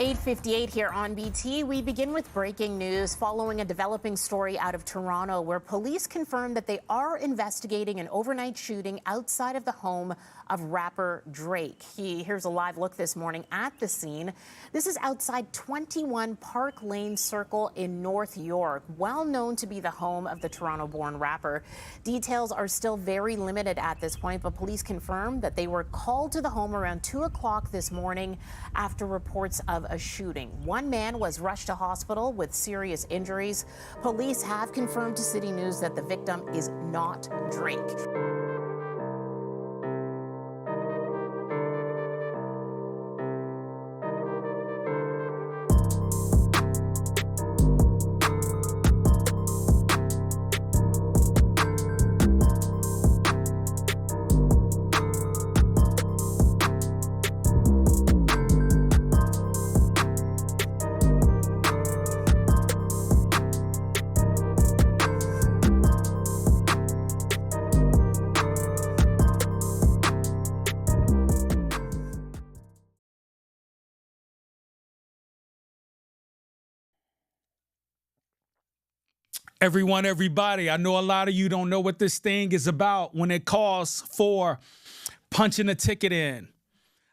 8:58 here on BT. We begin with breaking news following a developing story out of Toronto where police confirmed that they are investigating an overnight shooting outside of the home of rapper Drake. Here's a live look this morning at the scene. This is outside 21 Park Lane Circle in North York, well known to be the home of the Toronto-born rapper. Details are still very limited at this point, but police confirmed that they were called to the home around 2 o'clock this morning after reports of a shooting. One man was rushed to hospital with serious injuries. Police have confirmed to City News that the victim is not Drake. Everyone, everybody, I know a lot of you don't know what this thing is about when it calls for punching a ticket in.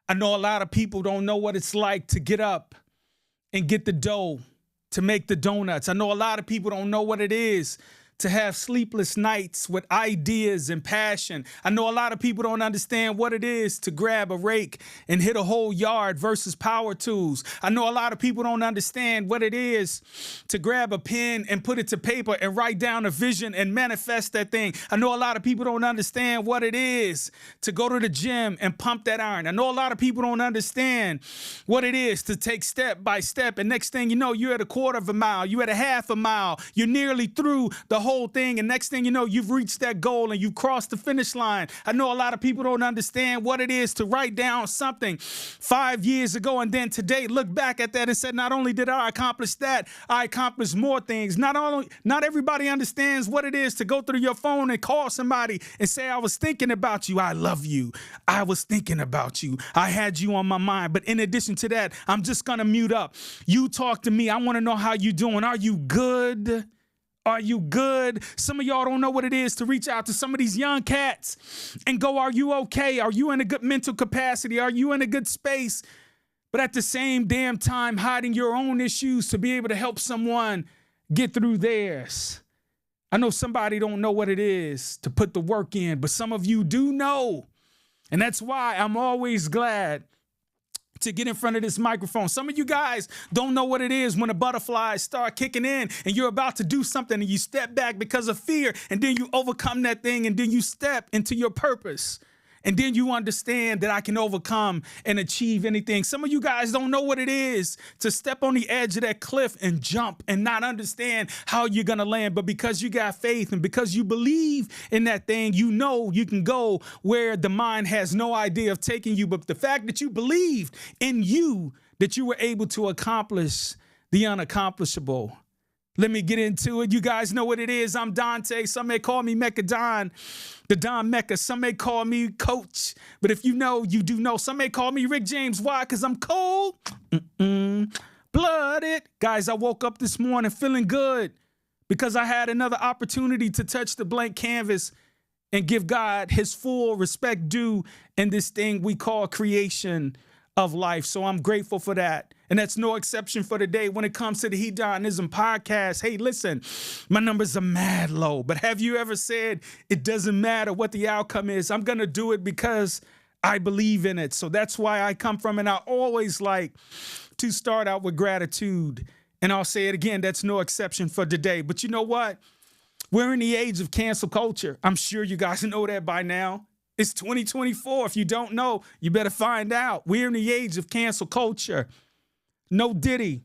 I know a lot of people don't know what it's like to get up and get the dough to make the donuts. I know a lot of people don't know what it is to have sleepless nights with ideas and passion. I know a lot of people don't understand what it is to grab a rake and hit a whole yard versus power tools. I know a lot of people don't understand what it is to grab a pen and put it to paper and write down a vision and manifest that thing. I know a lot of people don't understand what it is to go to the gym and pump that iron. I know a lot of people don't understand what it is to take step by step, and next thing you know, you're at a quarter of a mile, you're at a half a mile, you're nearly through the whole thing, and next thing you know, you've reached that goal and you've crossed the finish line. I know a lot of people don't understand what it is to write down something 5 years ago and then today look back at that and said, not only did I accomplish that, I accomplished more things. Not everybody understands what it is to go through your phone and call somebody and say, I was thinking about you. I love you. I was thinking about you. I had you on my mind. But in addition to that, I'm just going to mute up. You talk to me. I want to know how you doing. Are you good? Are you good? Some of y'all don't know what it is to reach out to some of these young cats and go, are you okay? Are you in a good mental capacity? Are you in a good space? But at the same damn time, hiding your own issues to be able to help someone get through theirs. I know somebody don't know what it is to put the work in, but some of you do know. And that's why I'm always glad to get in front of this microphone. Some of you guys don't know what it is when the butterflies start kicking in and you're about to do something and you step back because of fear, and then you overcome that thing, and then you step into your purpose. And then you understand that I can overcome and achieve anything. Some of you guys don't know what it is to step on the edge of that cliff and jump and not understand how you're going to land. But because you got faith and because you believe in that thing, you know you can go where the mind has no idea of taking you. But the fact that you believed in you, that you were able to accomplish the unaccomplishable. Let me get into it. You guys know what it is. I'm Dante. Some may call me Mecca Don, the Don Mecca. Some may call me Coach. But if you know, you do know. Some may call me Rick James. Why? Because I'm cold. Blooded. Guys, I woke up this morning feeling good because I had another opportunity to touch the blank canvas and give God his full respect due in this thing we call creation of life. So I'm grateful for that. And that's no exception for today when it comes to the heDONizm podcast. Hey, listen, my numbers are mad low, but have you ever said it doesn't matter what the outcome is? I'm going to do it because I believe in it. So that's why I come from, and I always like to start out with gratitude. And I'll say it again, that's no exception for today. But you know what? We're in the age of cancel culture. I'm sure you guys know that by now. It's 2024. If you don't know, you better find out. We're in the age of cancel culture. No Diddy.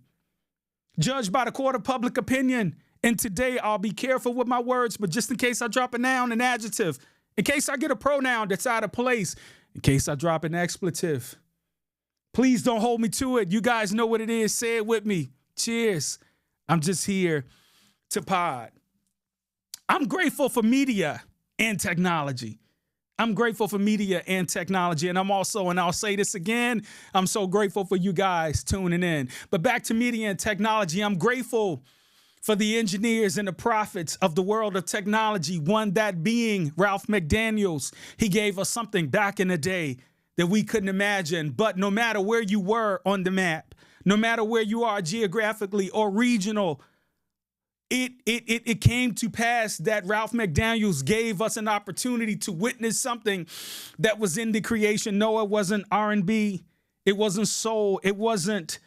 Judged by the court of public opinion. And today I'll be careful with my words, but just in case I drop a noun, an adjective, in case I get a pronoun that's out of place, in case I drop an expletive, please don't hold me to it. You guys know what it is. Say it with me. Cheers. I'm just here to pod. I'm grateful for media and technology. I'm grateful for media and technology. And I'm also, and I'll say this again, I'm so grateful for you guys tuning in. But back to media and technology, I'm grateful for the engineers and the prophets of the world of technology, one that being Ralph McDaniels. He gave us something back in the day that we couldn't imagine. But no matter where you were on the map, no matter where you are geographically or regional, it came to pass that Ralph McDaniels gave us an opportunity to witness something that was in the creation. No, it wasn't R&B. It wasn't soul. It wasn't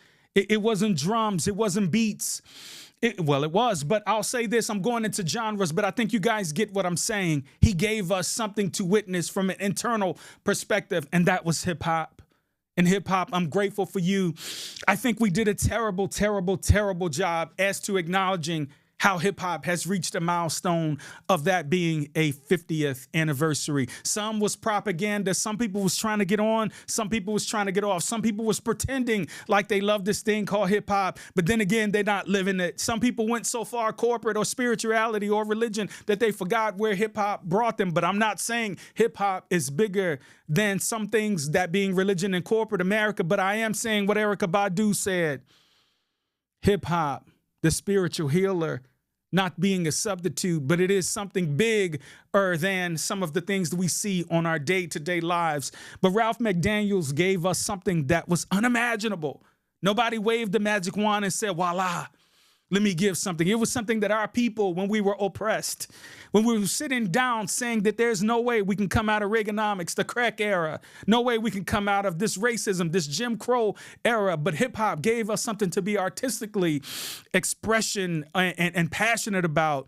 drums. It wasn't beats. Well, it was, but I'll say this, I'm going into genres, but I think you guys get what I'm saying. He gave us something to witness from an internal perspective, and that was hip hop. And hip hop, I'm grateful for you. I think we did a terrible, terrible, terrible job as to acknowledging how hip hop has reached a milestone of that being a 50th anniversary. Some was propaganda. Some people was trying to get on. Some people was trying to get off. Some people was pretending like they love this thing called hip hop, but then again, they're not living it. Some people went so far corporate or spirituality or religion that they forgot where hip hop brought them. But I'm not saying hip hop is bigger than some things, that being religion and corporate America, but I am saying what Erykah Badu said. Hip hop, the spiritual healer, not being a substitute, but it is something bigger than some of the things that we see on our day-to-day lives. But Ralph McDaniels gave us something that was unimaginable. Nobody waved the magic wand and said, voila, let me give something. It was something that our people, when we were oppressed, when we were sitting down saying that there's no way we can come out of Reaganomics, the crack era, no way we can come out of this racism, this Jim Crow era, but hip hop gave us something to be artistically expression and passionate about,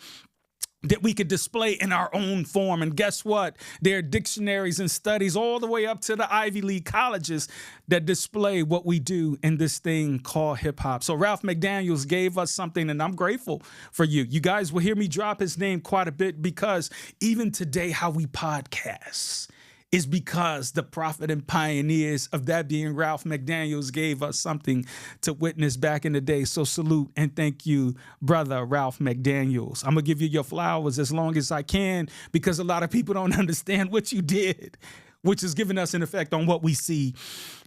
that we could display in our own form. And guess what? There are dictionaries and studies all the way up to the Ivy League colleges that display what we do in this thing called hip hop. So Ralph McDaniels gave us something, and I'm grateful for you. You guys will hear me drop his name quite a bit, because even today, how we podcast is because the prophet and pioneers of that being Ralph McDaniels gave us something to witness back in the day. So salute and thank you, brother Ralph McDaniels. I'm going to give you your flowers as long as I can, because a lot of people don't understand what you did, which is giving us an effect on what we see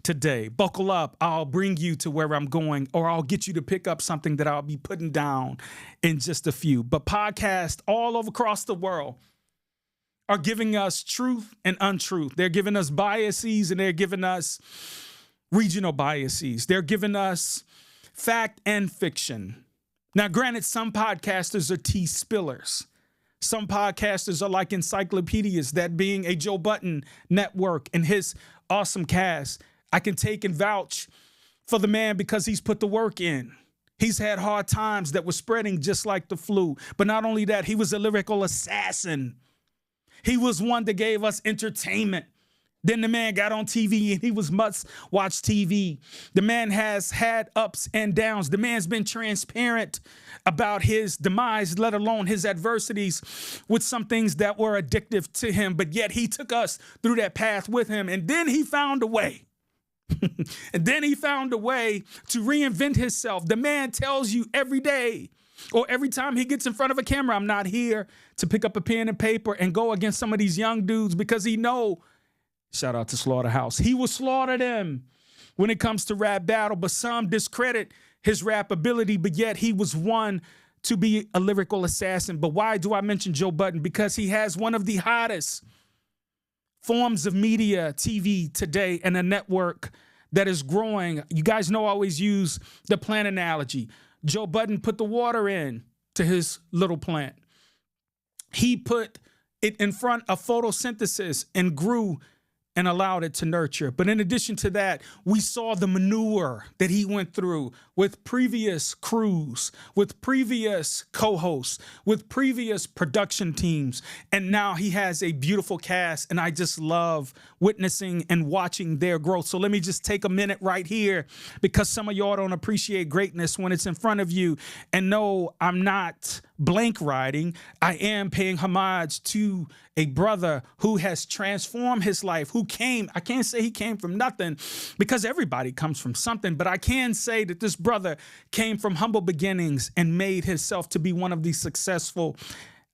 today. Buckle up. I'll bring you to where I'm going, or I'll get you to pick up something that I'll be putting down in just a few. But podcasts all over across the world are giving us truth and untruth. They're giving us biases, and they're giving us regional biases. They're giving us fact and fiction. Now, granted, some podcasters are tea spillers. Some podcasters are like encyclopedias, that being a Joe Budden network and his awesome cast. I can take and vouch for the man because he's put the work in. He's had hard times that were spreading just like the flu. But not only that, he was a lyrical assassin. He was one that gave us entertainment. Then the man got on TV and he was must-watch TV. The man has had ups and downs. The man's been transparent about his demise, let alone his adversities, with some things that were addictive to him. But yet he took us through that path with him. And then he found a way. And then he found a way to reinvent himself. The man tells you every day, or every time he gets in front of a camera, I'm not here to pick up a pen and paper and go against some of these young dudes, because he know, shout out to Slaughterhouse, he will slaughter them when it comes to rap battle. But some discredit his rap ability, but yet he was one to be a lyrical assassin. But why do I mention Joe Budden? Because he has one of the hottest forms of media, TV today, and a network that is growing. You guys know I always use the plant analogy. Joe Budden put the water in to his little plant. He put it in front of photosynthesis and grew and allowed it to nurture. But in addition to that, we saw the manure that he went through with previous crews, with previous co-hosts, with previous production teams. And now he has a beautiful cast, and I just love witnessing and watching their growth. So let me just take a minute right here, because some of y'all don't appreciate greatness when it's in front of you. And no, I'm not blank writing. I am paying homage to a brother who has transformed his life, who came, I can't say he came from nothing, because everybody comes from something, but I can say that this brother came from humble beginnings and made himself to be one of the successful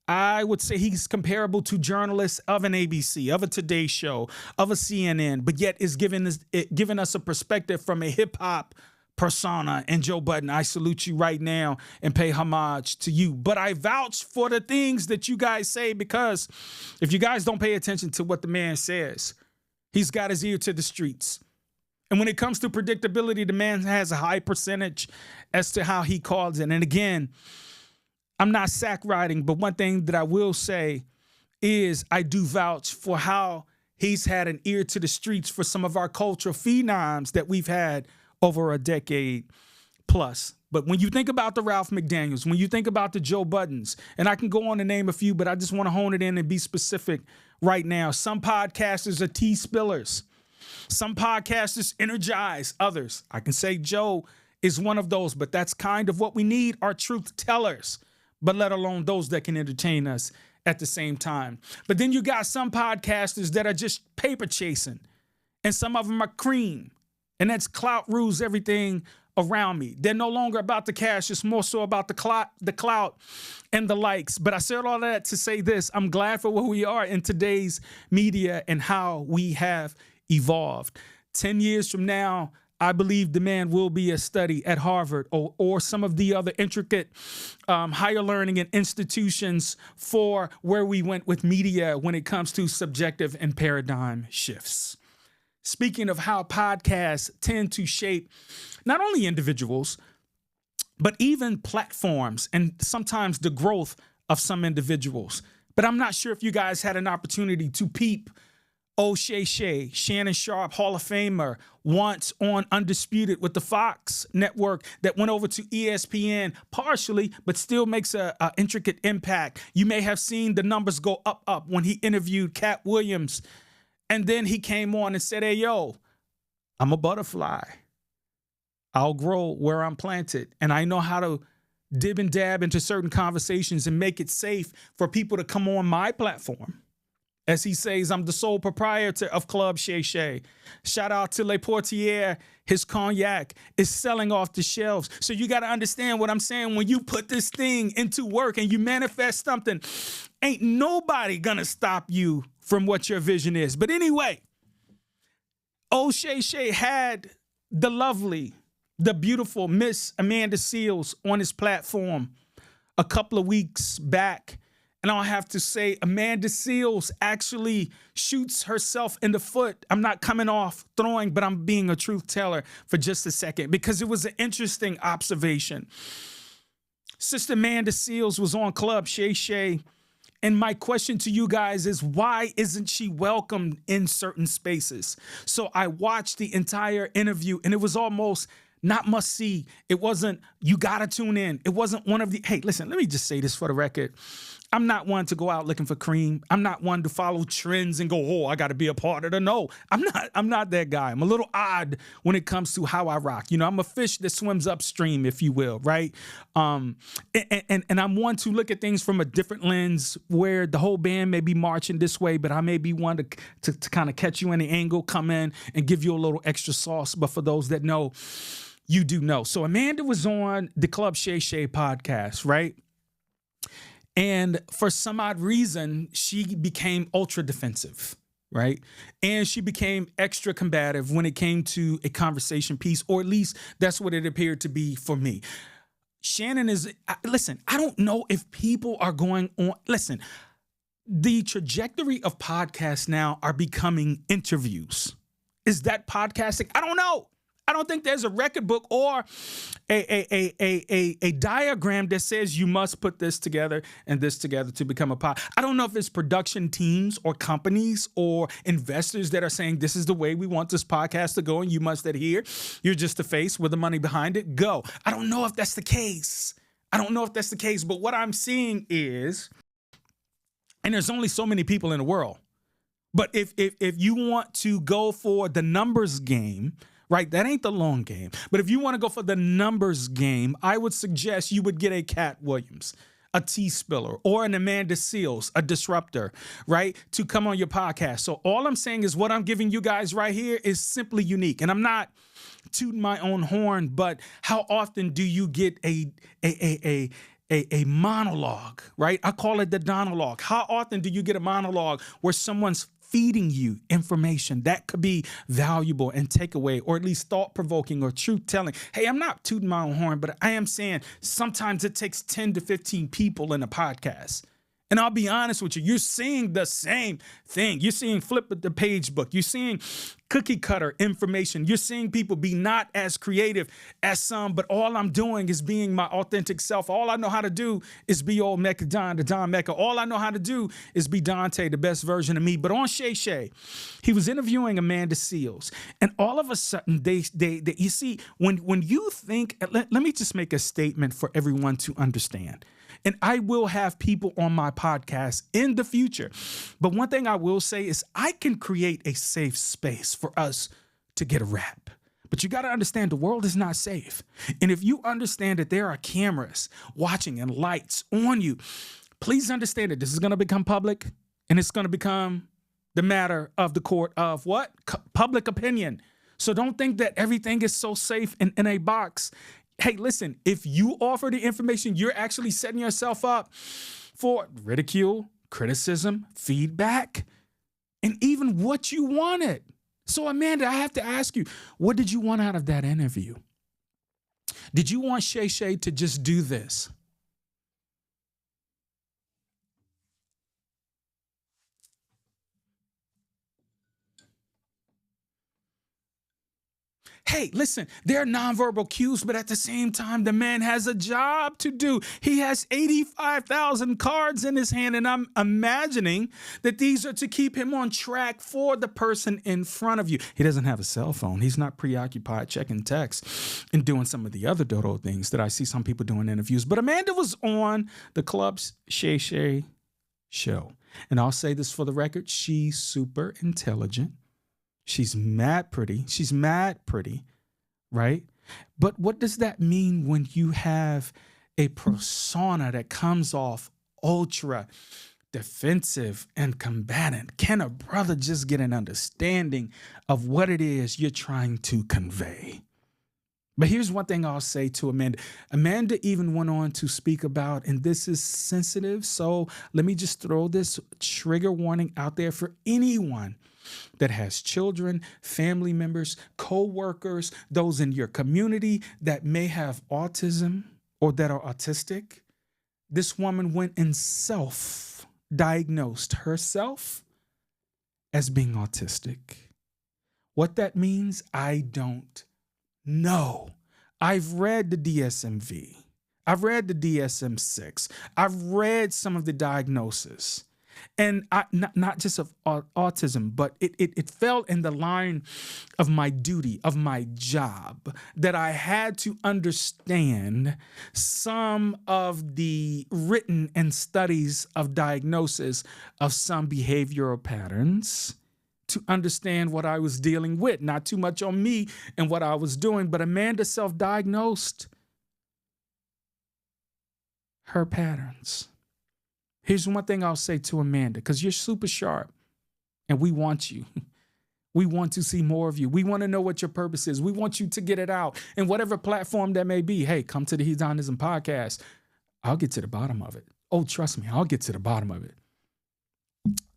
I would say he's comparable to journalists of an ABC, of a Today Show, of a CNN, but yet is giving us a perspective from a hip-hop persona. And Joe Budden, I salute you right now and pay homage to you. But I vouch for the things that you guys say, because if you guys don't pay attention to what the man says, he's got his ear to the streets. And when it comes to predictability, the man has a high percentage as to how he calls it. And again, I'm not sack riding, but one thing that I will say is I do vouch for how he's had an ear to the streets for some of our cultural phenoms that we've had over a decade plus. But when you think about the Ralph McDaniels, when you think about the Joe Buddens, and I can go on to name a few, but I just want to hone it in and be specific right now. Some podcasters are tea spillers. Some podcasters energize others. I can say Joe is one of those, but that's kind of what we need, are truth tellers, but let alone those that can entertain us at the same time. But then you got some podcasters that are just paper chasing, and some of them are cream, and that's clout rules everything around me. They're no longer about the cash. It's more so about the clout and the likes. But I said all that to say this. I'm glad for where we are in today's media and how we have evolved. 10 years from now, I believe the man will be a study at Harvard or some of the other intricate higher learning and institutions for where we went with media when it comes to subjective and paradigm shifts. Speaking of how podcasts tend to shape not only individuals, but even platforms and sometimes the growth of some individuals. But I'm not sure if you guys had an opportunity to peep O'Shea Shea, Shannon Sharp, Hall of Famer, once on Undisputed with the Fox network that went over to ESPN partially, but still makes a intricate impact. You may have seen the numbers go up when he interviewed Cat Williams. And then he came on and said, hey, yo, I'm a butterfly. I'll grow where I'm planted. And I know how to dib and dab into certain conversations and make it safe for people to come on my platform. As he says, I'm the sole proprietor of Club Shay Shay. Shout out to Le Portier. His cognac is selling off the shelves. So you got to understand what I'm saying. When you put this thing into work and you manifest something, ain't nobody going to stop you from what your vision is. But anyway, O'Shea Shay had the lovely, the beautiful Miss Amanda Seales on his platform a couple of weeks back. And I'll have to say, Amanda Seales actually shoots herself in the foot. I'm not coming off throwing, but I'm being a truth teller for just a second, because it was an interesting observation. Sister Amanda Seales was on Club Shay Shay. And my question to you guys is, why isn't she welcomed in certain spaces? So I watched the entire interview, and it was almost not must see. It wasn't, you got to tune in. It wasn't one of the, hey, listen, let me just say this for the record. I'm not one to go out looking for cream. I'm not one to follow trends and go, oh, I got to be a part of it. No, I'm not that guy. I'm a little odd when it comes to how I rock. You know, I'm a fish that swims upstream, if you will, right? And I'm one to look at things from a different lens, where the whole band may be marching this way, but I may be one to kind of catch you in the angle, come in and give you a little extra sauce. But for those that know, you do know. So Amanda was on the Club Shay Shay podcast, right? And for some odd reason, she became ultra defensive, right? And she became extra combative when it came to a conversation piece, or at least that's what it appeared to be for me. Shannon is, listen, I don't know if people are going on, listen, the trajectory of podcasts now are becoming interviews. Is that podcasting? I don't know. I don't think there's a record book or a diagram that says you must put this together and this together to become a pod. I don't know if it's production teams or companies or investors that are saying this is the way we want this podcast to go and you must adhere. You're just the face with the money behind it. Go. I don't know if that's the case. But what I'm seeing is, and there's only so many people in the world, but if you want to go for the numbers game, right, that ain't the long game. But if you want to go for the numbers game, I would suggest you would get a Cat Williams, a T Spiller, or an Amanda Seales, a disruptor, right, to come on your podcast. So all I'm saying is what I'm giving you guys right here is simply unique. And I'm not tooting my own horn, but how often do you get a a monologue, right? I call it the donologue. How often do you get a monologue where someone's feeding you information that could be valuable and takeaway, or at least thought-provoking or truth-telling? Hey, I'm not tooting my own horn, but I am saying sometimes it takes 10 to 15 people in a podcast. And I'll be honest with you, you're seeing the same thing. You're seeing flip the page book. You're seeing cookie cutter information. You're seeing people be not as creative as some, but all I'm doing is being my authentic self. All I know how to do is be old Mecca Don, the Don Mecca. All I know how to do is be Dante, the best version of me. But on Shay Shay, he was interviewing Amanda Seales, and all of a sudden, they you see, when you think, let me just make a statement for everyone to understand. And I will have people on my podcast in the future. But one thing I will say is I can create a safe space for us to get a rap. But you got to understand the world is not safe. And if you understand that there are cameras watching and lights on you, please understand that this is going to become public, and it's going to become the matter of the court of what? Public opinion. So don't think that everything is so safe in a box. Hey, listen, if you offer the information, you're actually setting yourself up for ridicule, criticism, feedback, and even what you wanted. So, Amanda, I have to ask you, what did you want out of that interview? Did you want Shay Shay to just do this? Hey, listen, there are nonverbal cues, but at the same time, the man has a job to do. He has 85,000 cards in his hand, and I'm imagining that these are to keep him on track for the person in front of you. He doesn't have a cell phone. He's not preoccupied checking texts and doing some of the other dodo things that I see some people doing in interviews. But Amanda was on the Club's Shay Shay show. And I'll say this for the record, she's super intelligent. She's mad pretty. She's mad pretty, right? But what does that mean when you have a persona that comes off ultra defensive and combatant? Can a brother just get an understanding of what it is you're trying to convey? But here's one thing I'll say to Amanda. Amanda even went on to speak about, and this is sensitive, so let me just throw this trigger warning out there for anyone that has children, family members, co-workers, those in your community that may have autism or that are autistic. This woman went and self-diagnosed herself as being autistic. What that means, I don't know. I've read the DSM-V. I've read the DSM-6. I've read some of the diagnoses. And not just of autism, but it fell in the line of my duty, of my job, that I had to understand some of the written and studies of diagnosis of some behavioral patterns to understand what I was dealing with. Not too much on me and what I was doing, but Amanda self-diagnosed her patterns. Here's one thing I'll say to Amanda, because you're super sharp and we want you. We want to see more of you. We want to know what your purpose is. We want you to get it out in whatever platform that may be. Hey, come to the heDONiZm podcast. I'll get to the bottom of it. Oh, trust me, I'll get to the bottom of it.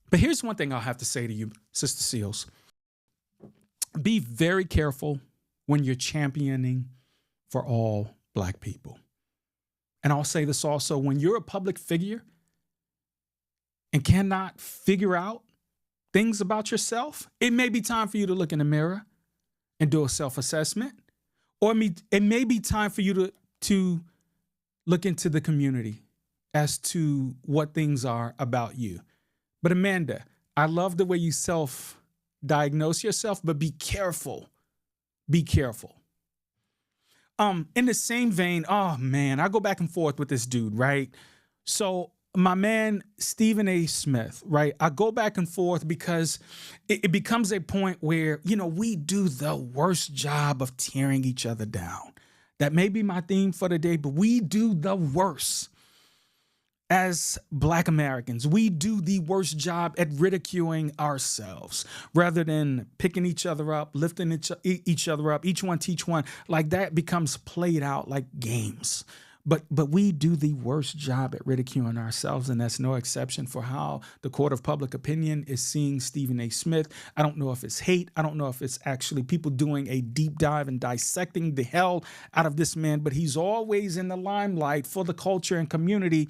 But here's one thing I'll have to say to you, Sister Seales. Be very careful when you're championing for all Black people. And I'll say this also, when you're a public figure and cannot figure out things about yourself, it may be time for you to look in the mirror and do a self-assessment. Or it may be time for you to look into the community as to what things are about you. But Amanda, I love the way you self-diagnose yourself, but be careful. Be careful. In the same vein, oh man, I go back and forth with this dude, right? So my man, StephenASmith, right? I go back and forth because it becomes a point where, we do the worst job of tearing each other down. That may be my theme for the day, but we do the worst as Black Americans. We do the worst job at ridiculing ourselves rather than picking each other up, lifting each other up, each one teach one. Like that becomes played out like games. But we do the worst job at ridiculing ourselves, and that's no exception for how the court of public opinion is seeing Stephen A. Smith. I don't know if it's hate. I don't know if it's actually people doing a deep dive and dissecting the hell out of this man, but he's always in the limelight for the culture and community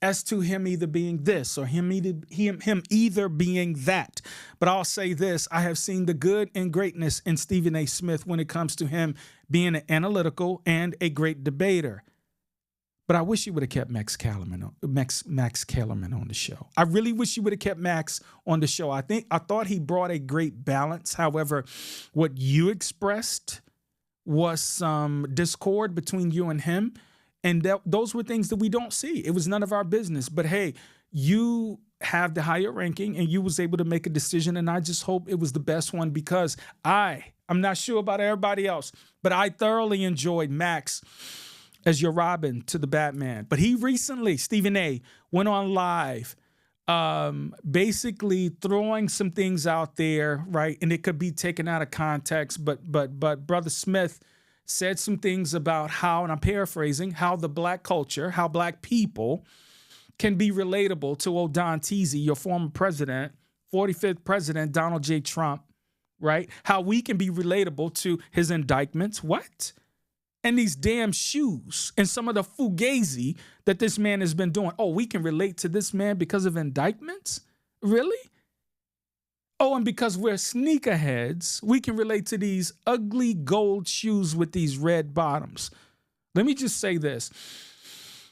as to him either being this or him either being that. But I'll say this, I have seen the good and greatness in Stephen A. Smith when it comes to him being analytical and a great debater. But I wish you would have kept Max Kellerman on the show. I really wish you would have kept Max on the show. I thought he brought a great balance. However, what you expressed was some discord between you and him. And those were things that we don't see. It was none of our business. But hey, you have the higher ranking and you was able to make a decision. And I just hope it was the best one, because I'm not sure about everybody else, but I thoroughly enjoyed Max as your Robin to the Batman. But he recently, Stephen A., went on live, basically throwing some things out there, right? And it could be taken out of context, but Brother Smith said some things about how, and I'm paraphrasing, how the black culture, how black people can be relatable to old Don Teasy, your former president, 45th president, Donald J. Trump, right? How we can be relatable to his indictments. What? And these damn shoes and some of the fugazi that this man has been doing. Oh, we can relate to this man because of indictments? Really? Oh, and because we're sneakerheads, we can relate to these ugly gold shoes with these red bottoms. Let me just say this.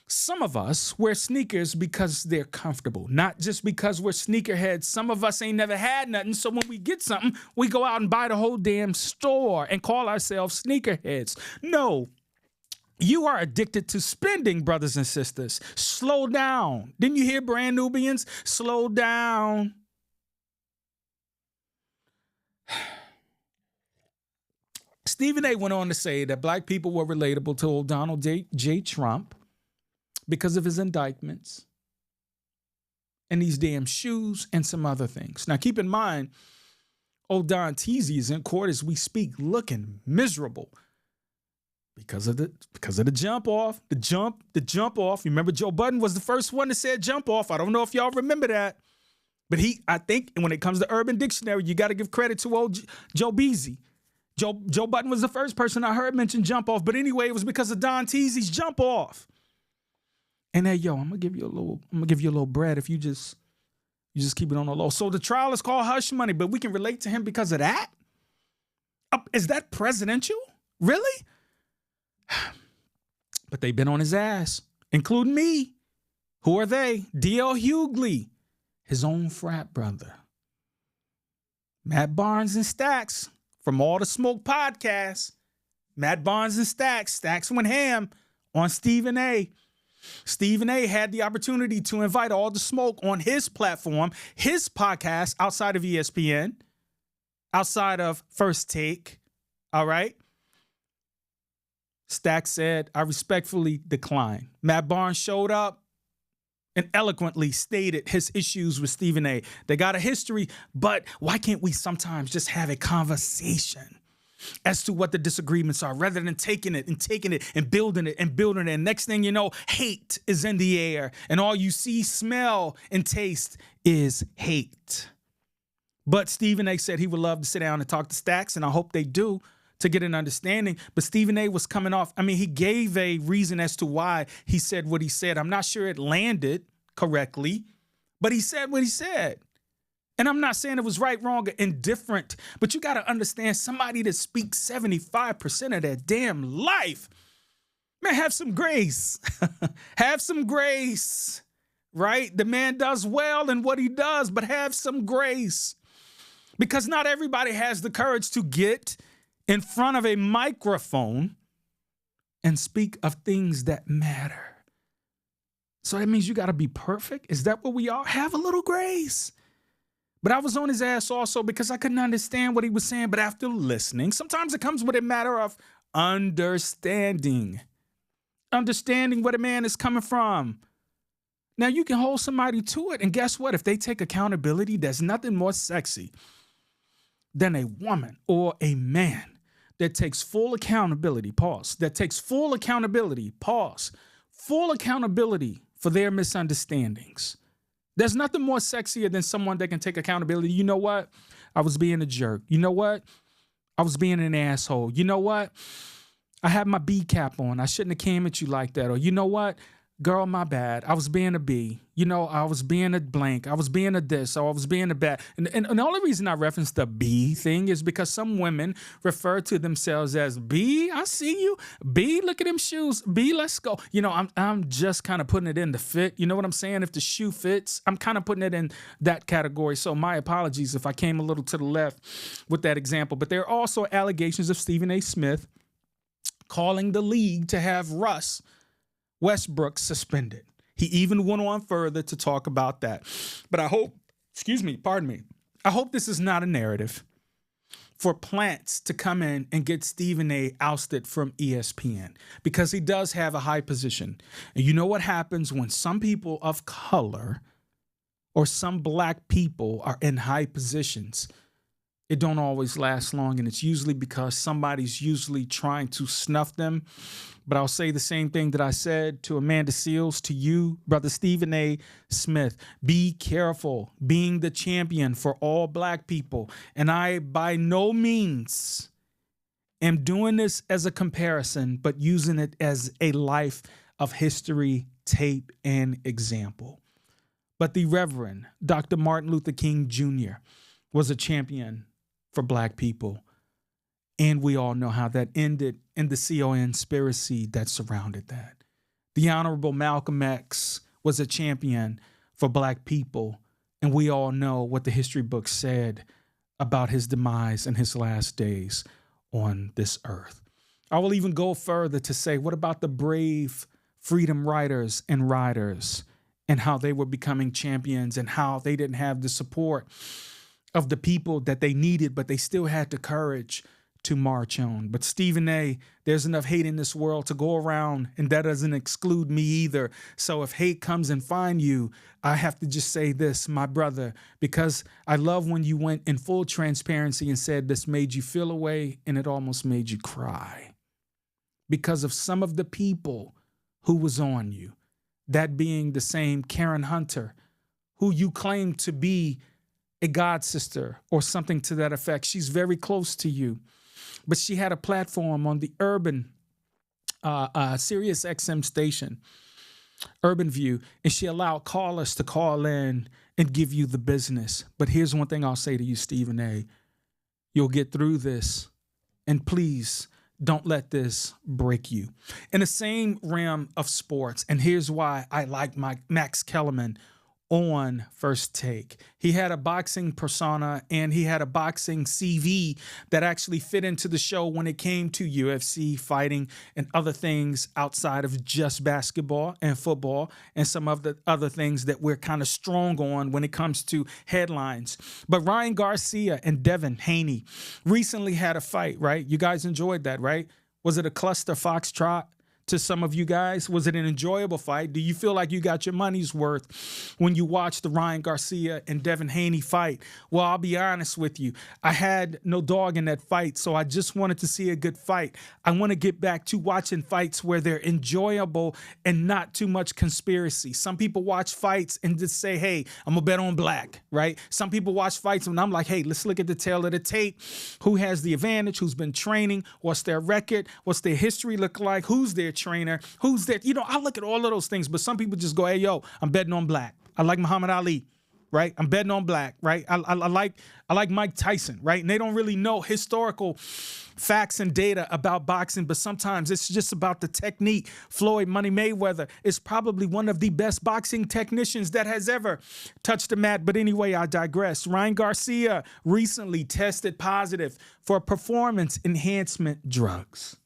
Some of us wear sneakers because they're comfortable, not just because we're sneakerheads. Some of us ain't never had nothing, so when we get something, we go out and buy the whole damn store and call ourselves sneakerheads. No, you are addicted to spending, brothers and sisters. Slow down. Didn't you hear Brand Nubians? Slow down. Stephen A. went on to say that black people were relatable to old Donald J. Trump because of his indictments and these damn shoes and some other things. Now, keep in mind, old Don Teasy is in court as we speak, looking miserable because of the jump off, the jump off. Remember, Joe Budden was the first one that said jump off. I don't know if y'all remember that, but I think when it comes to Urban Dictionary, you got to give credit to old Joe Beasy. Joe Budden was the first person I heard mention jump off, but anyway, it was because of Don Teasy's jump off. And hey, yo, I'm gonna give you a little bread if you just keep it on the low. So the trial is called hush money, but we can relate to him because of that? Is that presidential? Really? But they've been on his ass, including me. Who are they? D.L. Hughley, his own frat brother. Matt Barnes and Stacks from All the Smoke podcasts. Matt Barnes and Stacks went ham on Stephen A. Stephen A. had the opportunity to invite All the Smoke on his platform, his podcast, outside of ESPN, outside of First Take, all right? Stacks said, I respectfully decline. Matt Barnes showed up and eloquently stated his issues with Stephen A. They got a history, but why can't we sometimes just have a conversation as to what the disagreements are, rather than taking it and building it. And next thing you know, hate is in the air, and all you see, smell, and taste is hate. But Stephen A. said he would love to sit down and talk to Stacks, and I hope they do, to get an understanding. But Stephen A. was coming off. I mean, he gave a reason as to why he said what he said. I'm not sure it landed correctly, but he said what he said. And I'm not saying it was right, wrong, or indifferent, but you got to understand, somebody that speaks 75% of their damn life, man, have some grace. Have some grace, right? The man does well in what he does, but have some grace. Because not everybody has the courage to get in front of a microphone and speak of things that matter. So that means you got to be perfect? Is that what we are? Have a little grace. But I was on his ass also because I couldn't understand what he was saying. But after listening, sometimes it comes with a matter of understanding where the man is coming from. Now, you can hold somebody to it. And guess what? If they take accountability, there's nothing more sexy than a woman or a man that takes full accountability, pause, full accountability for their misunderstandings. There's nothing more sexier than someone that can take accountability. You know what? I was being a jerk. You know what? I was being an asshole. You know what? I had my B cap on. I shouldn't have came at you like that. Or you know what? Girl, my bad. I was being a B. You know, I was being a blank. I was being a this, or I was being a bad. And the only reason I referenced the B thing is because some women refer to themselves as B. I see you. B, look at them shoes. B, let's go. You know, I'm just kind of putting it in the fit. You know what I'm saying? If the shoe fits, I'm kind of putting it in that category. So my apologies if I came a little to the left with that example. But there are also allegations of Stephen A. Smith calling the league to have Russ Westbrook suspended. He even went on further to talk about that. But I hope, I hope this is not a narrative for Plants to come in and get Stephen A. ousted from ESPN, because he does have a high position. And you know what happens when some people of color or some black people are in high positions? It don't always last long, and it's usually because somebody's usually trying to snuff them. But I'll say the same thing that I said to Amanda Seales, to you, Brother Stephen A. Smith. Be careful being the champion for all black people. And I, by no means, am doing this as a comparison, but using it as a life of history, tape, and example. But the Reverend Dr. Martin Luther King Jr. was a champion for black people. And we all know how that ended in the conspiracy that surrounded that. The Honorable Malcolm X was a champion for black people. And we all know what the history books said about his demise and his last days on this earth. I will even go further to say, what about the brave freedom writers and riders, and how they were becoming champions and how they didn't have the support of the people that they needed, but they still had the courage to march on. But Stephen A., there's enough hate in this world to go around, and that doesn't exclude me either. So if hate comes and find you, I have to just say this, my brother, because I love when you went in full transparency and said this made you feel a way, and it almost made you cry because of some of the people who was on you. That being the same Karen Hunter, who you claim to be a god sister or something to that effect. She's very close to you. But she had a platform on the urban Sirius XM station, Urban View, and she allowed callers to call in and give you the business. But here's one thing I'll say to you, Stephen A. You'll get through this, and please don't let this break you. In the same realm of sports, and here's why I like Max Kellerman on First Take. He had a boxing persona and he had a boxing CV that actually fit into the show when it came to UFC fighting and other things outside of just basketball and football and some of the other things that we're kind of strong on when it comes to headlines. But RyanGarcia and Devin Haney recently had a fight, right? You guys enjoyed that, right? Was it a cluster foxtrot? To some of you guys, was it an enjoyable fight? Do you feel like you got your money's worth when you watched the RyanGarcia and Devin Haney fight? Well, I'll be honest with you. I had no dog in that fight, so I just wanted to see a good fight. I want to get back to watching fights where they're enjoyable and not too much conspiracy. Some people watch fights and just say, hey, I'm going to bet on black, right? Some people watch fights and I'm like, hey, let's look at the tail of the tape. Who has the advantage? Who's been training? What's their record? What's their history look like? Who's their trainer? Who's that? You know, I look at all of those things, but some people just go, hey, yo, I'm betting on black. I like Muhammad Ali, right? I'm betting on black, right? I like Mike Tyson, right? And they don't really know historical facts and data about boxing, but sometimes it's just about the technique. Floyd Money Mayweather is probably one of the best boxing technicians that has ever touched the mat. But anyway, I digress. RyanGarcia recently tested positive for performance enhancement drugs.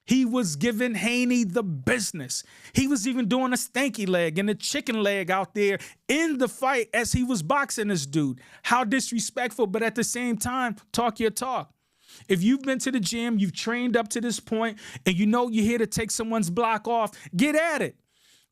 He was giving Haney the business. He was even doing a stanky leg and a chicken leg out there in the fight as he was boxing this dude. How disrespectful, but at the same time, talk your talk. If you've been to the gym, you've trained up to this point, and you know you're here to take someone's block off, get at it.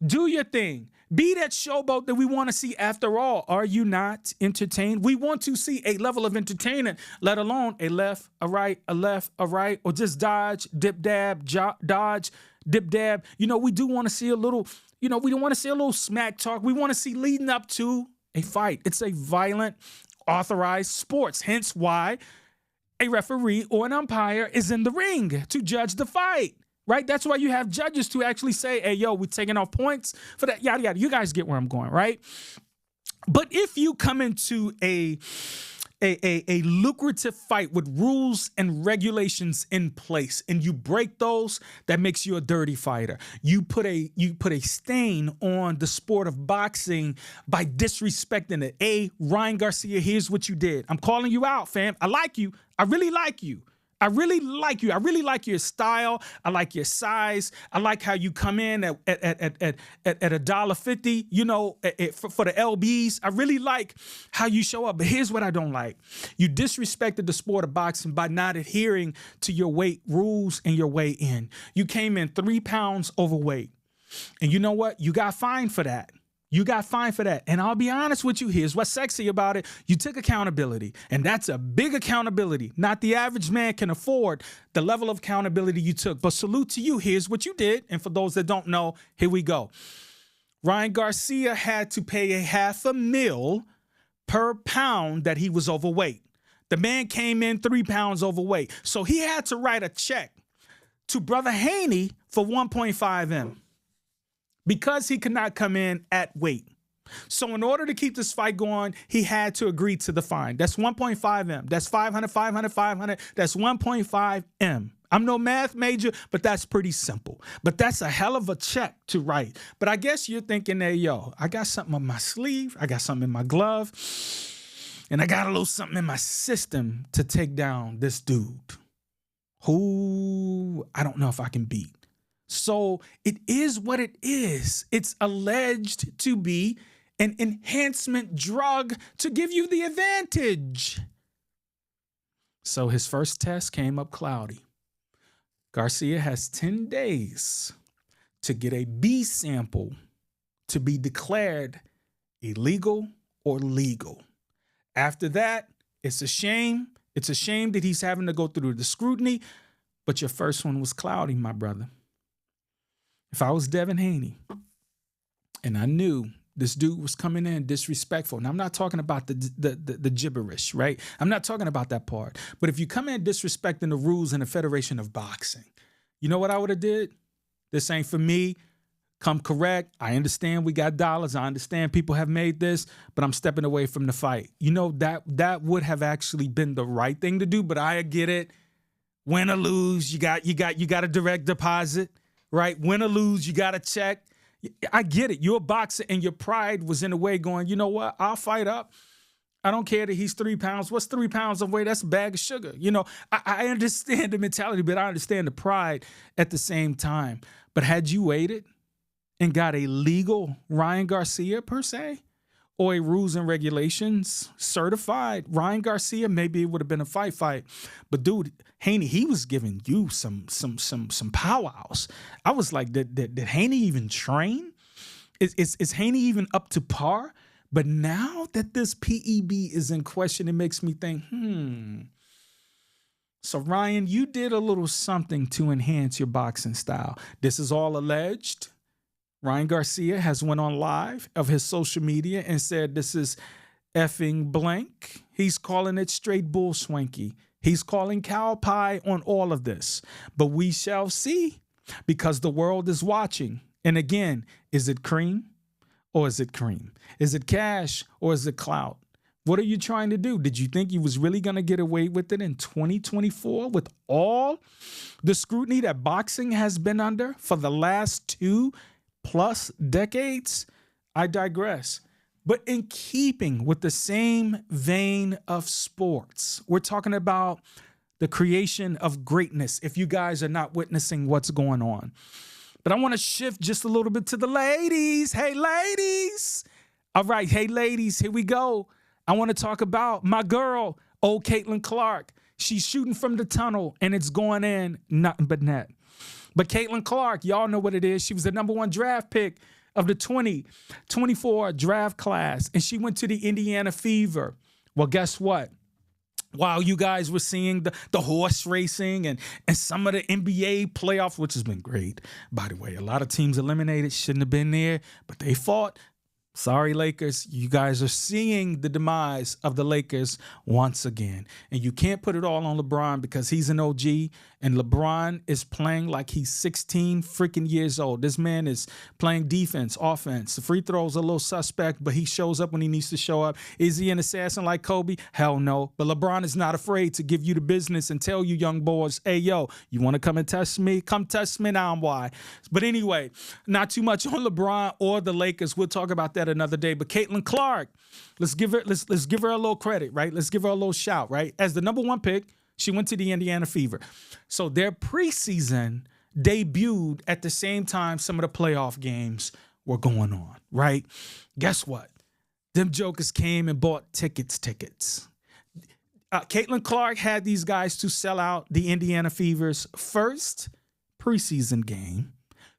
Do your thing. Be that showboat that we want to see after all. Are you not entertained? We want to see a level of entertainment, let alone a left, a right, a left, a right, or just dodge, dip, dab, dodge, dip dab. You know, we do want to see a little, we don't want to see a little smack talk. We want to see leading up to a fight. It's a violent, authorized sports, hence why a referee or an umpire is in the ring to judge the fight, right? That's why you have judges to actually say, hey, yo, we're taking off points for that, yada, yada. You guys get where I'm going, right? But if you come into a lucrative fight with rules and regulations in place and you break those, that makes you a dirty fighter. You put a stain on the sport of boxing by disrespecting it. RyanGarcia, here's what you did. I'm calling you out, fam. I like you. I really like you. I really like you. I really like your style. I like your size. I like how you come in at $1.50, for the LBs. I really like how you show up. But here's what I don't like. You disrespected the sport of boxing by not adhering to your weight rules and your weigh in. You came in 3 pounds overweight. And you know what? You got fined for that. You got fined for that. And I'll be honest with you, here's what's sexy about it. You took accountability, and that's a big accountability. Not the average man can afford the level of accountability you took. But salute to you. Here's what you did. And for those that don't know, here we go. RyanGarcia had to pay $500,000 per pound that he was overweight. The man came in 3 pounds overweight. So he had to write a check to Brother Haney for 1.5 M. because he could not come in at weight. So in order to keep this fight going, he had to agree to the fine. That's 1.5 M. That's 500, 500, 500. That's 1.5 M. I'm no math major, but that's pretty simple. But that's a hell of a check to write. But I guess you're thinking, hey, yo, I got something on my sleeve. I got something in my glove. And I got a little something in my system to take down this dude who I don't know if I can beat. So it is what it is. It's alleged to be an enhancement drug to give you the advantage. So his first test came up cloudy. Garcia has 10 days to get a B sample to be declared illegal or legal. After that, it's a shame. It's a shame that he's having to go through the scrutiny, but your first one was cloudy, my brother. If I was Devin Haney and I knew this dude was coming in disrespectful, and I'm not talking about the gibberish, right? I'm not talking about that part. But if you come in disrespecting the rules in the Federation of Boxing, you know what I would have did? This ain't for me. Come correct. I understand we got dollars. I understand people have made this, but I'm stepping away from the fight. You know, that would have actually been the right thing to do, but I get it. Win or lose, you got a direct deposit. Right? Win or lose, you got to check. I get it. You're a boxer and your pride was in a way going, you know what? I'll fight up. I don't care that he's 3 pounds. What's 3 pounds of weight? That's a bag of sugar. You know, I understand the mentality, but I understand the pride at the same time. But had you waited and got a legal RyanGarcia per se, or a rules and regulations certified RyanGarcia, maybe it would have been a fight. But dude, Haney, he was giving you some powwows. I was like, did Haney even train? Is Haney even up to par? But now that this PEB is in question, it makes me think, So Ryan, you did a little something to enhance your boxing style. This is all alleged. RyanGarcia has went on live of his social media and said this is effing blank. He's calling it straight bull swanky. He's calling cow pie on all of this. But we shall see, because the world is watching. And again, is it cream or is it cream? Is it cash or is it clout? What are you trying to do? Did you think you was really going to get away with it in 2024 with all the scrutiny that boxing has been under for the last 2+ decades? I digress. But in keeping with the same vein of sports, we're talking about the creation of greatness, if you guys are not witnessing what's going on. But I want to shift just a little bit to the ladies. Hey, ladies. All right. Hey, ladies, here we go. I want to talk about my girl, old Caitlin Clark. She's shooting from the tunnel, and it's going in nothing but net. But Caitlin Clark, y'all know what it is. She was the #1 draft pick of the 2024 draft class, and she went to the Indiana Fever. Well, guess what? while you guys were seeing the horse racing and some of the NBA playoffs, which has been great, by the way. A lot of teams eliminated, shouldn't have been there, but they fought. Sorry, Lakers. You guys are seeing the demise of the Lakers once again. And you can't put it all on LeBron because he's an OG, and LeBron is playing like he's 16 freaking years old. This man is playing defense, offense. The free throws are a little suspect, but he shows up when he needs to show up. Is he an assassin like Kobe? Hell no. But LeBron is not afraid to give you the business and tell you young boys, hey, yo, you want to come and test me? Come test me now. Why? But anyway, not too much on LeBron or the Lakers. We'll talk about that another day. But Caitlin Clark, let's give her a little credit, right? Let's give her a little shout, right? As the #1 pick, she went to the Indiana Fever. So their preseason debuted at the same time some of the playoff games were going on, right? Guess what? Them jokers came and bought tickets. Caitlin Clark had these guys to sell out the Indiana Fever's first preseason game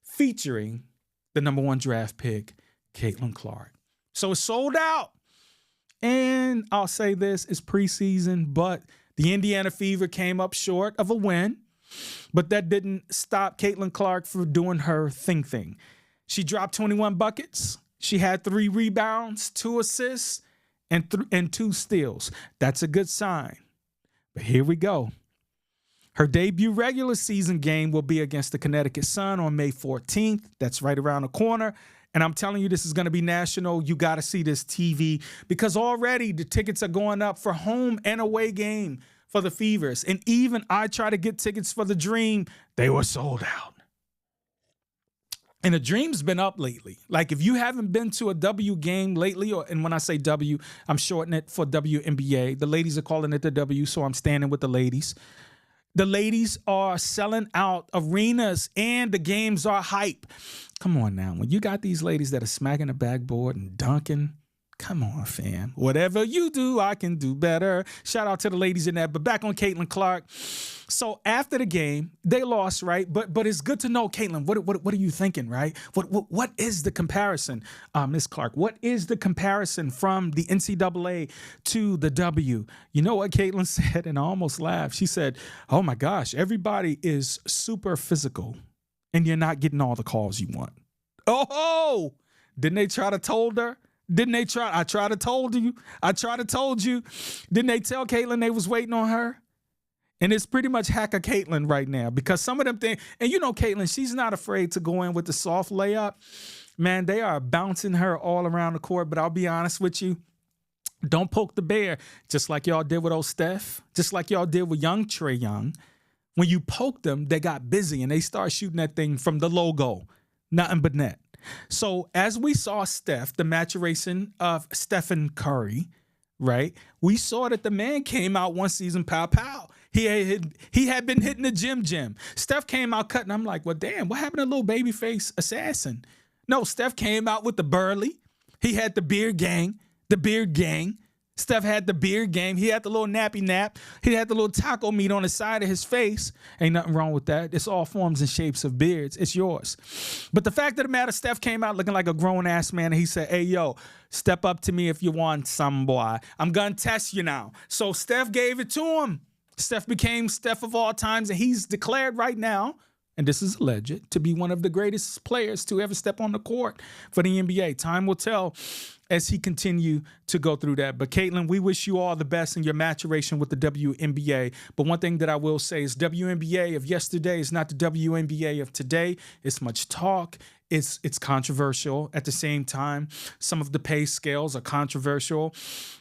featuring the #1 draft pick, Caitlin Clark. So it's sold out. And I'll say this, it's preseason, but the Indiana Fever came up short of a win. But that didn't stop Caitlin Clark from doing her thing. She dropped 21 buckets. She had 3 rebounds, 2 assists, and 2 steals. That's a good sign. But here we go. Her debut regular season game will be against the Connecticut Sun on May 14th. That's right around the corner. And I'm telling you, this is going to be national. You got to see this TV because already the tickets are going up for home and away game for the Fevers. And even I tried to get tickets for the Dream. They were sold out. And the Dream's been up lately. Like if you haven't been to a W game lately, and when I say W, I'm shortening it for WNBA. The ladies are calling it the W, so I'm standing with the ladies. The ladies are selling out arenas and the games are hype. Come on now. When you got these ladies that are smacking the backboard and dunking, come on, fam. Whatever you do, I can do better. Shout out to the ladies in that. But back on Caitlin Clark. So after the game, they lost, right? But it's good to know, Caitlin, what are you thinking, right? What is the comparison, Ms. Clark? What is the comparison from the NCAA to the W? You know what Caitlin said, and I almost laughed. She said, oh my gosh, everybody is super physical, and you're not getting all the calls you want. Oh, didn't they try to told her? Didn't they try? I tried to told you. Didn't they tell Caitlin they was waiting on her? And it's pretty much hacker Caitlin right now because some of them things, and you know Caitlin, she's not afraid to go in with the soft layup. Man, they are bouncing her all around the court, but I'll be honest with you. Don't poke the bear, just like y'all did with old Steph, just like y'all did with young Trey Young. When you poked them, they got busy and they started shooting that thing from the logo, nothing but net. So as we saw Steph, the maturation of Stephen Curry, right? We saw that the man came out one season, pow. He had been hitting the gym. Steph came out cutting. I'm like, well, damn, what happened to little babyface assassin? No, Steph came out with the burly. He had the beard gang. Steph had the beard gang. He had the little nappy nap. He had the little taco meat on the side of his face. Ain't nothing wrong with that. It's all forms and shapes of beards. It's yours. But the fact of the matter, Steph came out looking like a grown-ass man, and he said, hey, yo, step up to me if you want some, boy. I'm going to test you now. So Steph gave it to him. Steph became Steph of all times, and he's declared right now, and this is alleged, to be one of the greatest players to ever step on the court for the NBA. Time will tell as he continue to go through that. But Caitlin, we wish you all the best in your maturation with the WNBA. But one thing that I will say is WNBA of yesterday is not the WNBA of today. It's much talk. It's controversial. At the same time, some of the pay scales are controversial,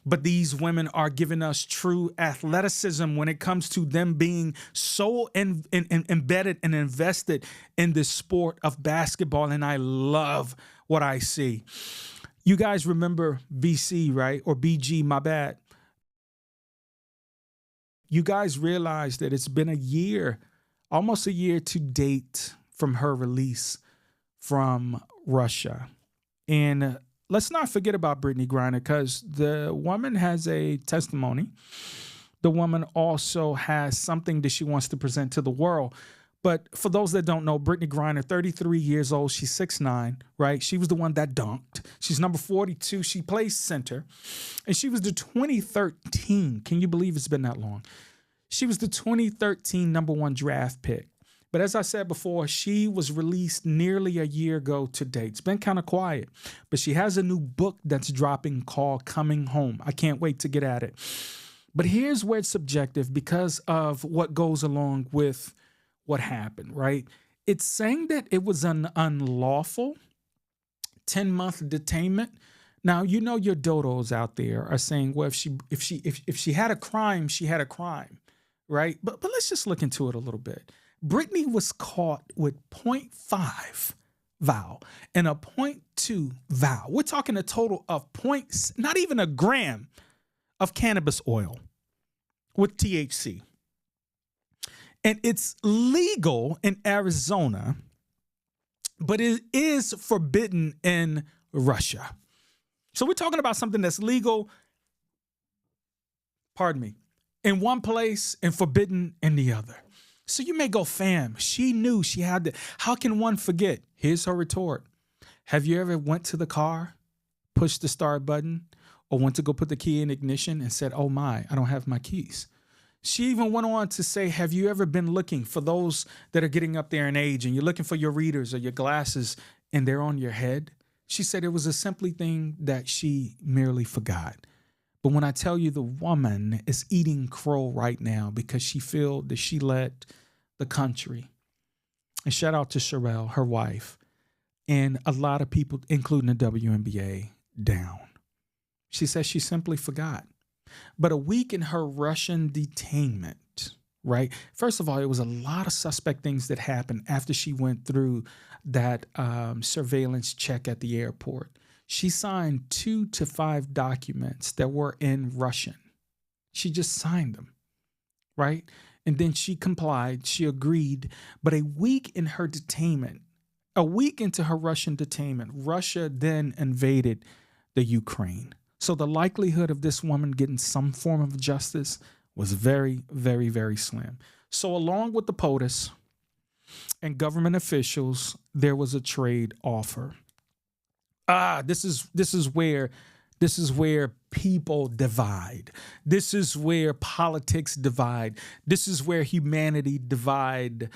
but these women are giving us true athleticism when it comes to them being so embedded and invested in this sport of basketball, and I love what I see. You guys remember BC, right? Or BG, my bad. You guys realize that it's been a year, almost a year to date from her release from Russia. And let's not forget about Brittney Griner, because the woman has a testimony. The woman also has something that she wants to present to the world. But for those that don't know, Brittney Griner, 33 years old. She's 6'9", right? She was the one that dunked. She's number 42. She plays center. And she was the 2013. Can you believe it's been that long? She was the 2013 number 1 draft pick. But as I said before, she was released nearly a year ago to date. It's been kind of quiet. But she has a new book that's dropping called Coming Home. I can't wait to get at it. But here's where it's subjective because of what goes along with what happened, right? It's saying that it was an unlawful 10-month detainment. Now, you know your dodos out there are saying, well, if she had a crime, she had a crime, right? But let's just look into it a little bit. Brittney was caught with 0.5 vial and a 0.2 vial. We're talking a total of not even a gram of cannabis oil with THC. And it's legal in Arizona, but it is forbidden in Russia. So we're talking about something that's legal, in one place and forbidden in the other. So you may go, fam, she knew she had to. How can one forget? Here's her retort. Have you ever went to the car, pushed the start button, or went to go put the key in ignition and said, oh my, I don't have my keys? She even went on to say, have you ever been looking for those that are getting up there in age and you're looking for your readers or your glasses and they're on your head? She said it was a simple thing that she merely forgot. But when I tell you the woman is eating crow right now because she feel that she let the country, and shout out to Sherelle, her wife, and a lot of people, including the WNBA, down. She says she simply forgot. But a week in her Russian detainment, right? First of all, it was a lot of suspect things that happened after she went through that surveillance check at the airport. She signed 2 to 5 documents that were in Russian. She just signed them, right? And then she complied, she agreed. But a week in her detainment, a week into her Russian detainment, Russia then invaded the Ukraine. So the likelihood of this woman getting some form of justice was very, very, very slim. So along with the POTUS and government officials, there was a trade offer. This is where people divide. This is where politics divide. This is where humanity divide.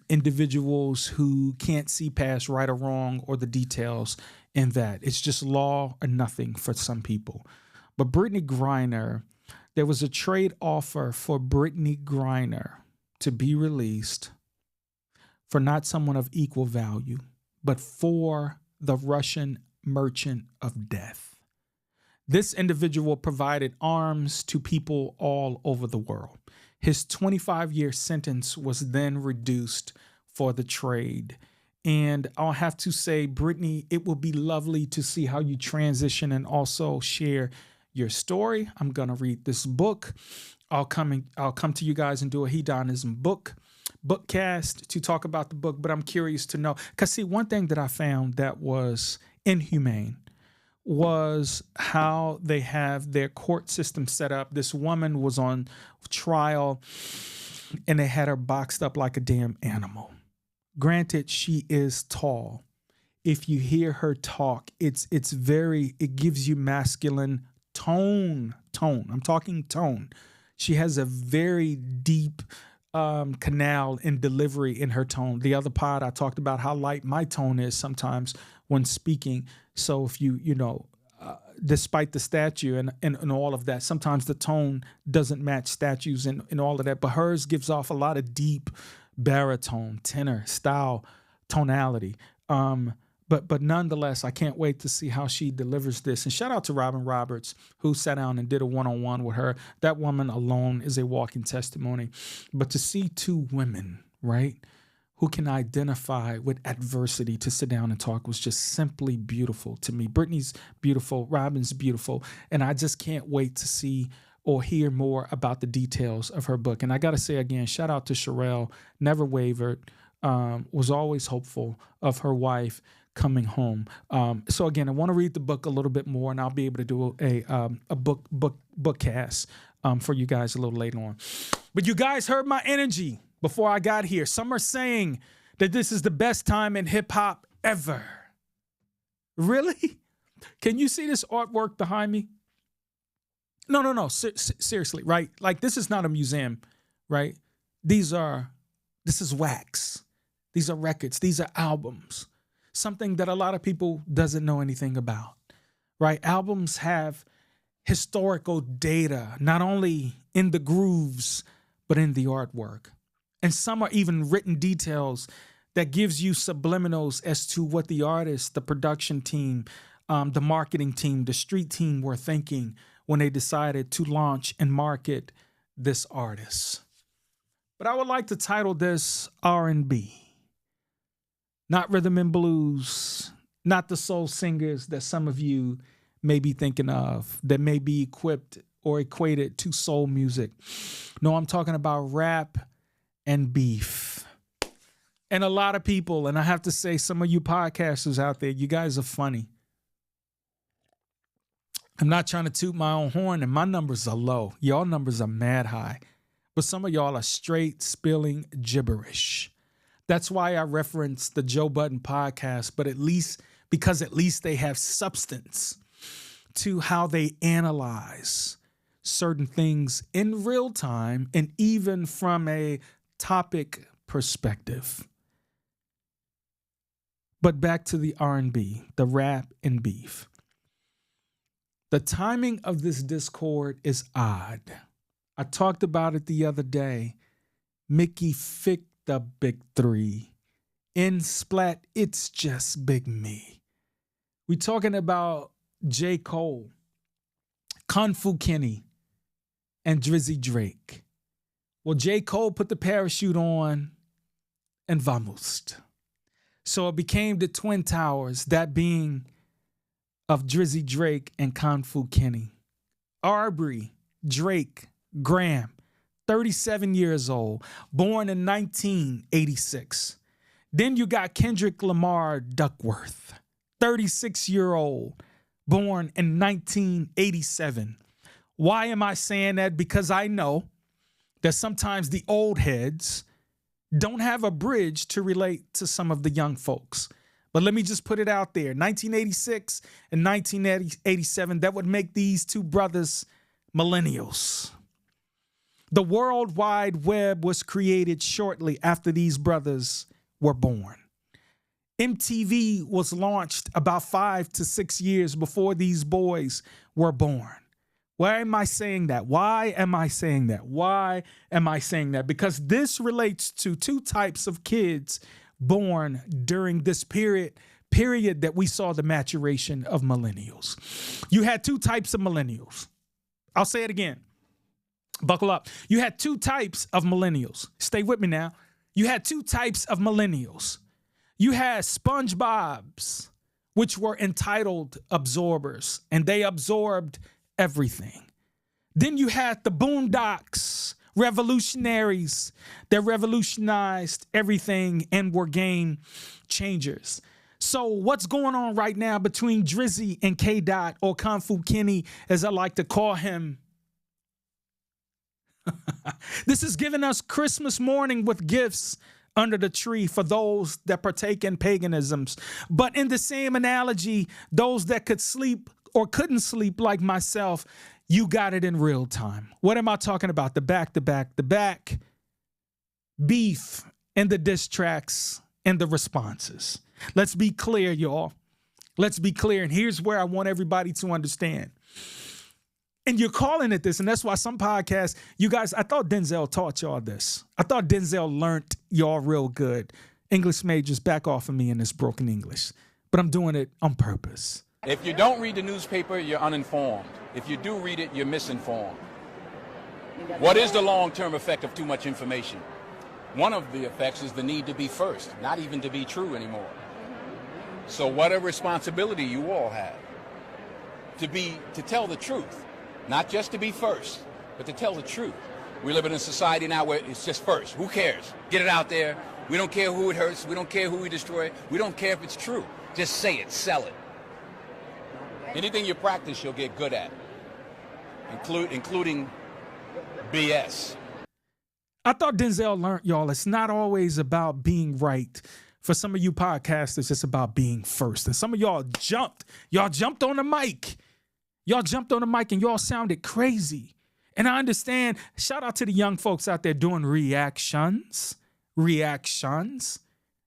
Individuals who can't see past right or wrong or the details in that. It's just law or nothing for some people. But Brittney Griner, there was a trade offer for Brittney Griner to be released for not someone of equal value, but for the Russian merchant of death. This individual provided arms to people all over the world. His 25-year sentence was then reduced for the trade. And I'll have to say, Brittney, it will be lovely to see how you transition and also share your story. I'm going to read this book. I'll come to you guys and do a heDONizm bookcast to talk about the book, but I'm curious to know, because see, one thing that I found that was inhumane was how they have their court system set up. This woman was on trial and they had her boxed up like a damn animal. Granted, she is tall. If you hear her talk, it gives you masculine tone. I'm talking tone. She has a very deep canal and delivery in her tone. The other pod, I talked about how light my tone is sometimes when speaking. So if despite the stature and all of that, sometimes the tone doesn't match statues and all of that, but hers gives off a lot of deep baritone, tenor, style, tonality. But nonetheless, I can't wait to see how she delivers this. And shout out to Robin Roberts, who sat down and did a one-on-one with her. That woman alone is a walking testimony. But to see two women, right, who can identify with adversity to sit down and talk was just simply beautiful to me. Brittney's beautiful, Robin's beautiful, and I just can't wait to see or hear more about the details of her book. And I got to say again, shout out to Sherelle, never wavered, was always hopeful of her wife coming home. So again, I want to read the book a little bit more, and I'll be able to do a bookcast for you guys a little later on. But you guys heard my energy before I got here. Some are saying that this is the best time in hip hop ever. Really? Can you see this artwork behind me? No. Seriously, right? Like, this is not a museum, right? This is wax. These are records. These are albums. Something that a lot of people doesn't know anything about, right? Albums have historical data, not only in the grooves, but in the artwork. And some are even written details that gives you subliminals as to what the artist, the production team, the marketing team, the street team were thinking when they decided to launch and market this artist. But I would like to title this R&B. Not rhythm and blues, not the soul singers that some of you may be thinking of that may be equipped or equated to soul music. No, I'm talking about rap and beef. And a lot of people, and I have to say, some of you podcasters out there, you guys are funny. I'm not trying to toot my own horn, and my numbers are low. Y'all numbers are mad high. But some of y'all are straight spilling gibberish. That's why I reference the Joe Budden podcast, but at least they have substance to how they analyze certain things in real time and even from a topic perspective. But back to the R&B, the rap and beef. The timing of this discord is odd. I talked about it the other day. Mickey Fick the big three. In Splat, it's just Big Me. We talking about J. Cole, Kung Fu Kenny, and Drizzy Drake. Well, J. Cole put the parachute on and vamoosed. So it became the Twin Towers, that being of Drizzy Drake and Kung Fu Kenny. Arbery, Drake, Graham, 37 years old, born in 1986. Then you got Kendrick Lamar Duckworth, 36-year-old, born in 1987. Why am I saying that? Because I know that sometimes the old heads don't have a bridge to relate to some of the young folks. But let me just put it out there. 1986 and 1987, that would make these two brothers millennials. The World Wide Web was created shortly after these brothers were born. MTV was launched about 5 to 6 years before these boys were born. Why am I saying that? Why am I saying that? Why am I saying that? Because this relates to two types of kids born during this period that we saw the maturation of millennials. You had two types of millennials. I'll say it again. Buckle up. You had two types of millennials. Stay with me now. You had two types of millennials. You had SpongeBobs, which were entitled absorbers, and they absorbed everything. Then you had the Boondocks, revolutionaries that revolutionized everything and were game changers. So what's going on right now between Drizzy and K. Dot, or Kung Fu Kenny, as I like to call him? This is giving us Christmas morning with gifts under the tree for those that partake in paganisms. But in the same analogy, those that could sleep or couldn't sleep like myself, you got it in real time. What am I talking about? The back beef and the diss tracks and the responses. Let's be clear, y'all. Let's be clear. And here's where I want everybody to understand. And you're calling it this, and that's why some podcasts, you guys, I thought Denzel taught y'all this. I thought Denzel learned y'all real good. English majors, back off of me in this broken English. But I'm doing it on purpose. If you don't read the newspaper, you're uninformed. If you do read it, you're misinformed. What is the long-term effect of too much information? One of the effects is the need to be first, not even to be true anymore. So what a responsibility you all have to tell the truth. Not just to be first, but to tell the truth. We live in a society now where it's just first. Who cares? Get it out there. We don't care who it hurts. We don't care who we destroy. We don't care if it's true. Just say it. Sell it. Anything you practice, you'll get good at, including BS. I thought Denzel learned, y'all, it's not always about being right. For some of you podcasters, it's about being first. And some of y'all jumped. Y'all jumped on the mic. Y'all jumped on the mic and y'all sounded crazy. And I understand. Shout out to the young folks out there doing reactions. Reactions.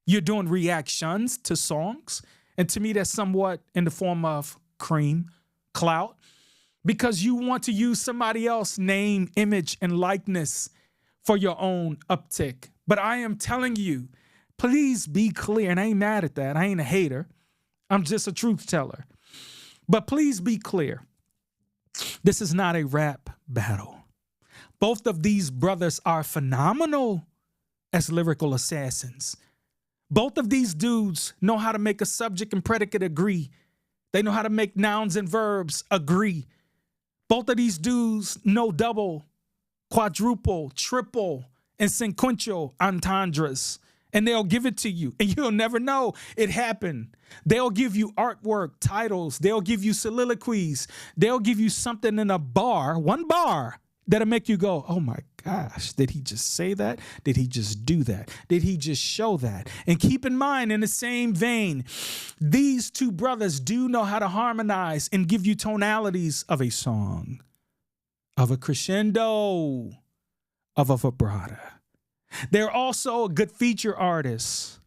You're doing reactions to songs. And to me, that's somewhat in the form of cream, clout, because you want to use somebody else's name, image, and likeness for your own uptick. But I am telling you, please be clear, and I ain't mad at that. I ain't a hater. I'm just a truth teller. But please be clear. This is not a rap battle. Both of these brothers are phenomenal as lyrical assassins. Both of these dudes know how to make a subject and predicate agree. They know how to make nouns and verbs agree. Both of these dudes know double, quadruple, triple, and sequential entendres. And they'll give it to you, and you'll never know it happened. They'll give you artwork, titles. They'll give you soliloquies. They'll give you something in a bar, one bar, that'll make you go, oh my gosh, did he just say that? Did he just do that? Did he just show that? And keep in mind, in the same vein, these two brothers do know how to harmonize and give you tonalities of a song, of a crescendo, of a vibrato. They're also a good feature artists,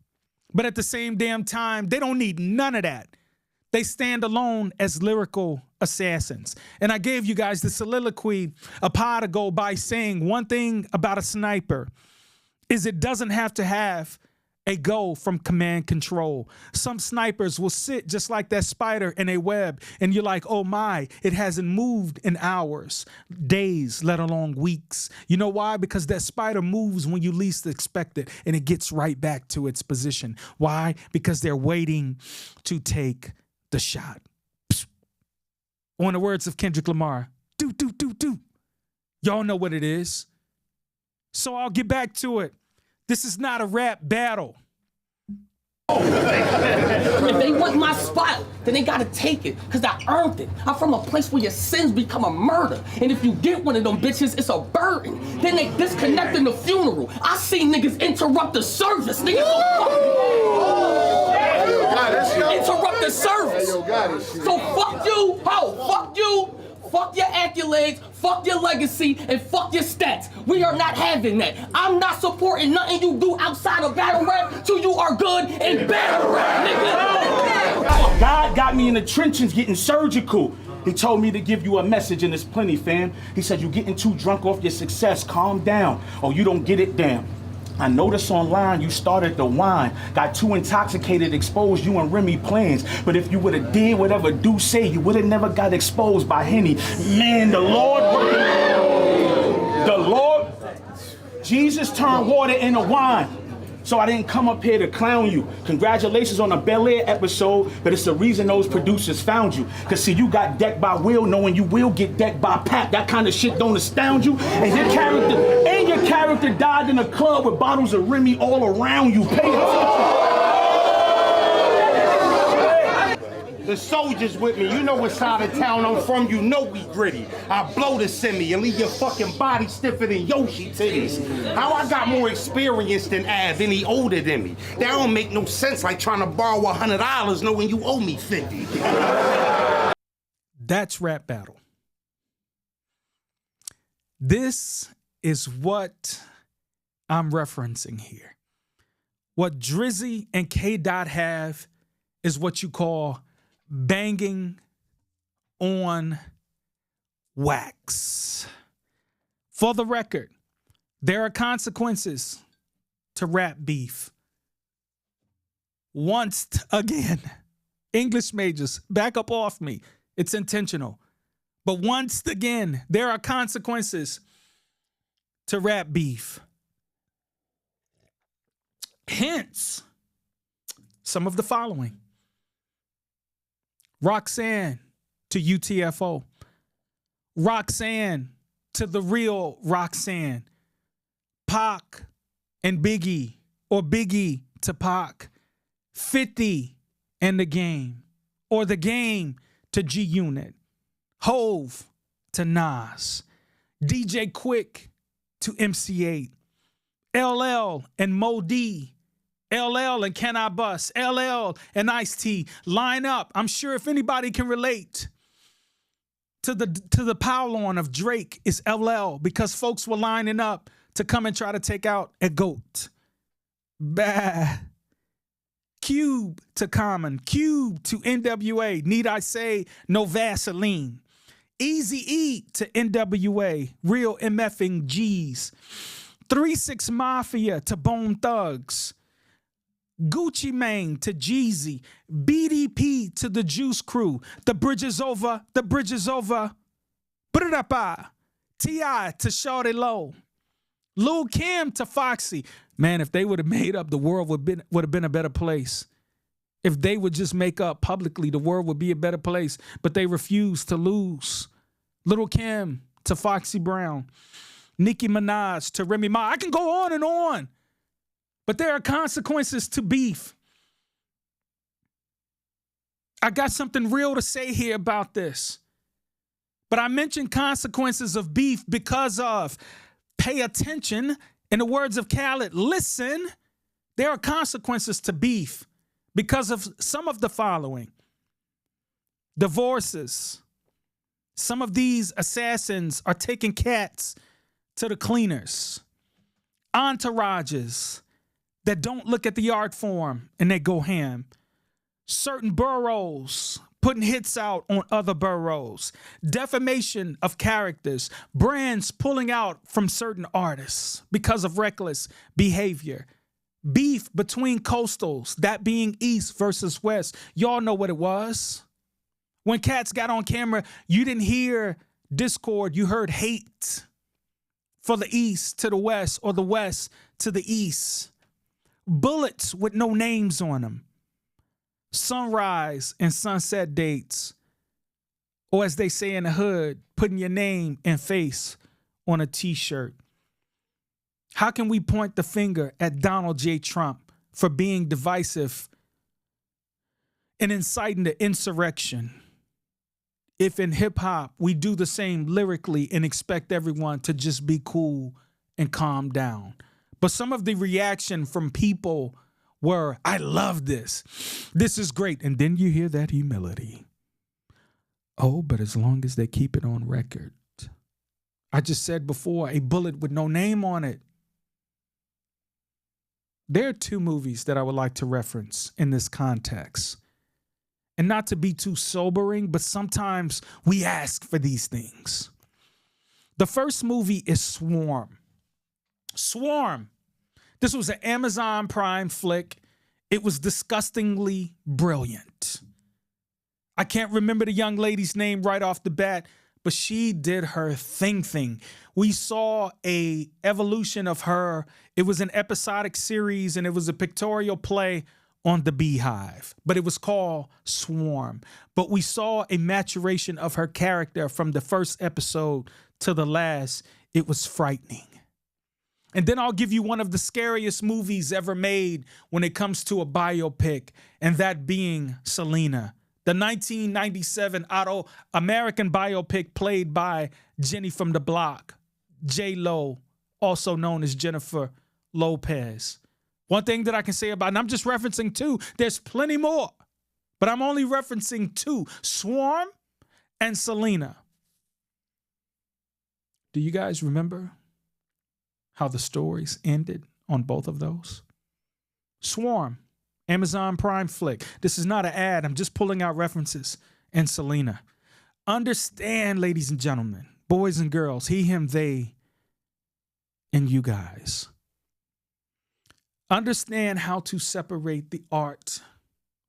but at the same damn time, they don't need none of that. They stand alone as lyrical assassins. And I gave you guys the soliloquy a pod ago by saying one thing about a sniper is it doesn't have to have a go from command control. Some snipers will sit just like that spider in a web, and you're like, oh my, it hasn't moved in hours, days, let alone weeks. You know why? Because that spider moves when you least expect it, and it gets right back to its position. Why? Because they're waiting to take the shot. Or in the words of Kendrick Lamar, do, do, do, do. Y'all know what it is. So I'll get back to it. This is not a rap battle. If they want my spot, then they gotta take it, because I earned it. I'm from a place where your sins become a murder. And if you get one of them bitches, it's a burden. Then they disconnect in the funeral. I seen niggas interrupt the service. Niggas interrupt the service. So fuck you, ho, fuck you. Fuck your accolades, fuck your legacy, and fuck your stats. We are not having that. I'm not supporting nothing you do outside of battle rap till you are good in battle rap, nigga. God got me in the trenches getting surgical. He told me to give you a message, and it's plenty, fam. He said, you getting too drunk off your success, calm down, or you don't get it down. I noticed online you started to whine, got too intoxicated, exposed you and Remy plans. But if you would've did whatever do say, you would've never got exposed by Henny. Man, the Lord, Jesus turned water into wine. So I didn't come up here to clown you. Congratulations on the Bel Air episode, but it's the reason those producers found you. Cause see, you got decked by Will, knowing you will get decked by Pat. That kind of shit don't astound you. And your character died in a club with bottles of Remy all around you. Pay attention. The soldiers with me, you know what side of town I'm from, you know we gritty. I blow the semi and leave your fucking body stiffer than Yoshi titties. How I got more experience than Av, any older than me? That don't make no sense, like trying to borrow $100 knowing you owe me 50. That's rap battle. This is what I'm referencing here. What Drizzy and K. Dot have is what you call banging on wax. For the record, there are consequences to rap beef. Once again, English majors, back up off me. It's intentional. But once again, there are consequences to rap beef. Hence, some of the following. Roxanne to UTFO. Roxanne to the real Roxanne. Pac and Biggie, or Biggie to Pac. 50 and the Game, or the Game to G Unit. Hove to Nas. DJ Quick to MC8, LL and Mo D, LL and Can I Bust, LL and Ice-T line up. I'm sure if anybody can relate to the power on of Drake is LL, because folks were lining up to come and try to take out a GOAT. Bah. Cube to Common, Cube to NWA, need I say no Vaseline. Eazy-E to NWA, real MFing G's. 3-6 Mafia to Bone Thugs. Gucci Mane to Jeezy. BDP to the Juice Crew. The bridge is over, the bridge is over. Brrrapa. T.I. to Shawty Low. Lil Kim to Foxy. Man, if they would have made up, the world would have been a better place. If they would just make up publicly, the world would be a better place. But they refused to lose. Lil Kim to Foxy Brown. Nicki Minaj to Remy Ma. I can go on and on. But there are consequences to beef. I got something real to say here about this. But I mentioned consequences of beef because of pay attention. In the words of Khaled, listen, there are consequences to beef because of some of the following. Divorces. Some of these assassins are taking cats to the cleaners. Entourages that don't look at the art form and they go ham. Certain boroughs putting hits out on other boroughs. Defamation of characters. Brands pulling out from certain artists because of reckless behavior. Beef between coastals, that being East versus West. Y'all know what it was. When cats got on camera, you didn't hear discord, you heard hate for the East to the West or the West to the East. Bullets with no names on them. Sunrise and sunset dates. Or as they say in the hood, putting your name and face on a t-shirt. How can we point the finger at Donald J. Trump for being divisive and inciting the insurrection if in hip-hop we do the same lyrically and expect everyone to just be cool and calm down? But some of the reaction from people were, I love this. This is great. And then you hear that humility. Oh, but as long as they keep it on record. I just said before, a bullet with no name on it. There are two movies that I would like to reference in this context. And not to be too sobering, but sometimes we ask for these things. The first movie is Swarm. Swarm. This was an Amazon Prime flick. It was disgustingly brilliant. I can't remember the young lady's name right off the bat, but she did her thing. We saw a evolution of her. It was an episodic series and it was a pictorial play on the Beehive, but it was called Swarm. But we saw a maturation of her character from the first episode to the last. It was frightening. And then I'll give you one of the scariest movies ever made when it comes to a biopic, and that being Selena, the 1997 American biopic played by Jenny from the Block, J-Lo, also known as Jennifer Lopez. One thing that I can say about, and I'm just referencing two, there's plenty more, but I'm only referencing two, Swarm and Selena. Do you guys remember how the stories ended on both of those? Swarm, Amazon Prime flick. This is not an ad. I'm just pulling out references. And Selena. Understand, ladies and gentlemen, boys and girls, he, him, they, and you guys. Understand how to separate the art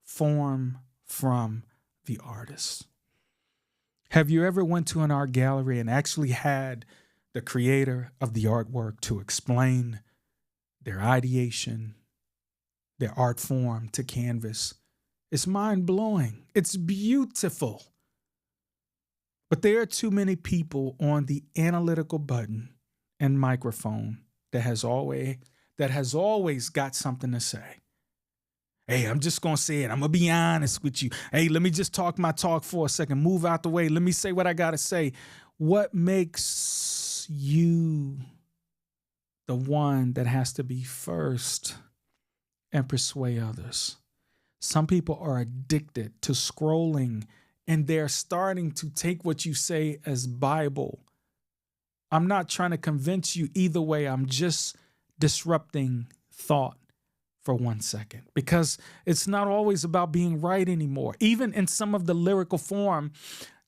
form from the artist. Have you ever went to an art gallery and actually had the creator of the artwork to explain their ideation, their art form to canvas? It's mind-blowing. It's beautiful. But there are too many people on the analytical button and microphone that has always got something to say. Hey, I'm just going to say it. I'm going to be honest with you. Hey, let me just talk my talk for a second. Move out the way. Let me say what I got to say. What makes you the one that has to be first and persuade others. Some people are addicted to scrolling, and they're starting to take what you say as Bible. I'm not trying to convince you either way. I'm just disrupting thought for 1 second, because it's not always about being right anymore. Even in some of the lyrical form,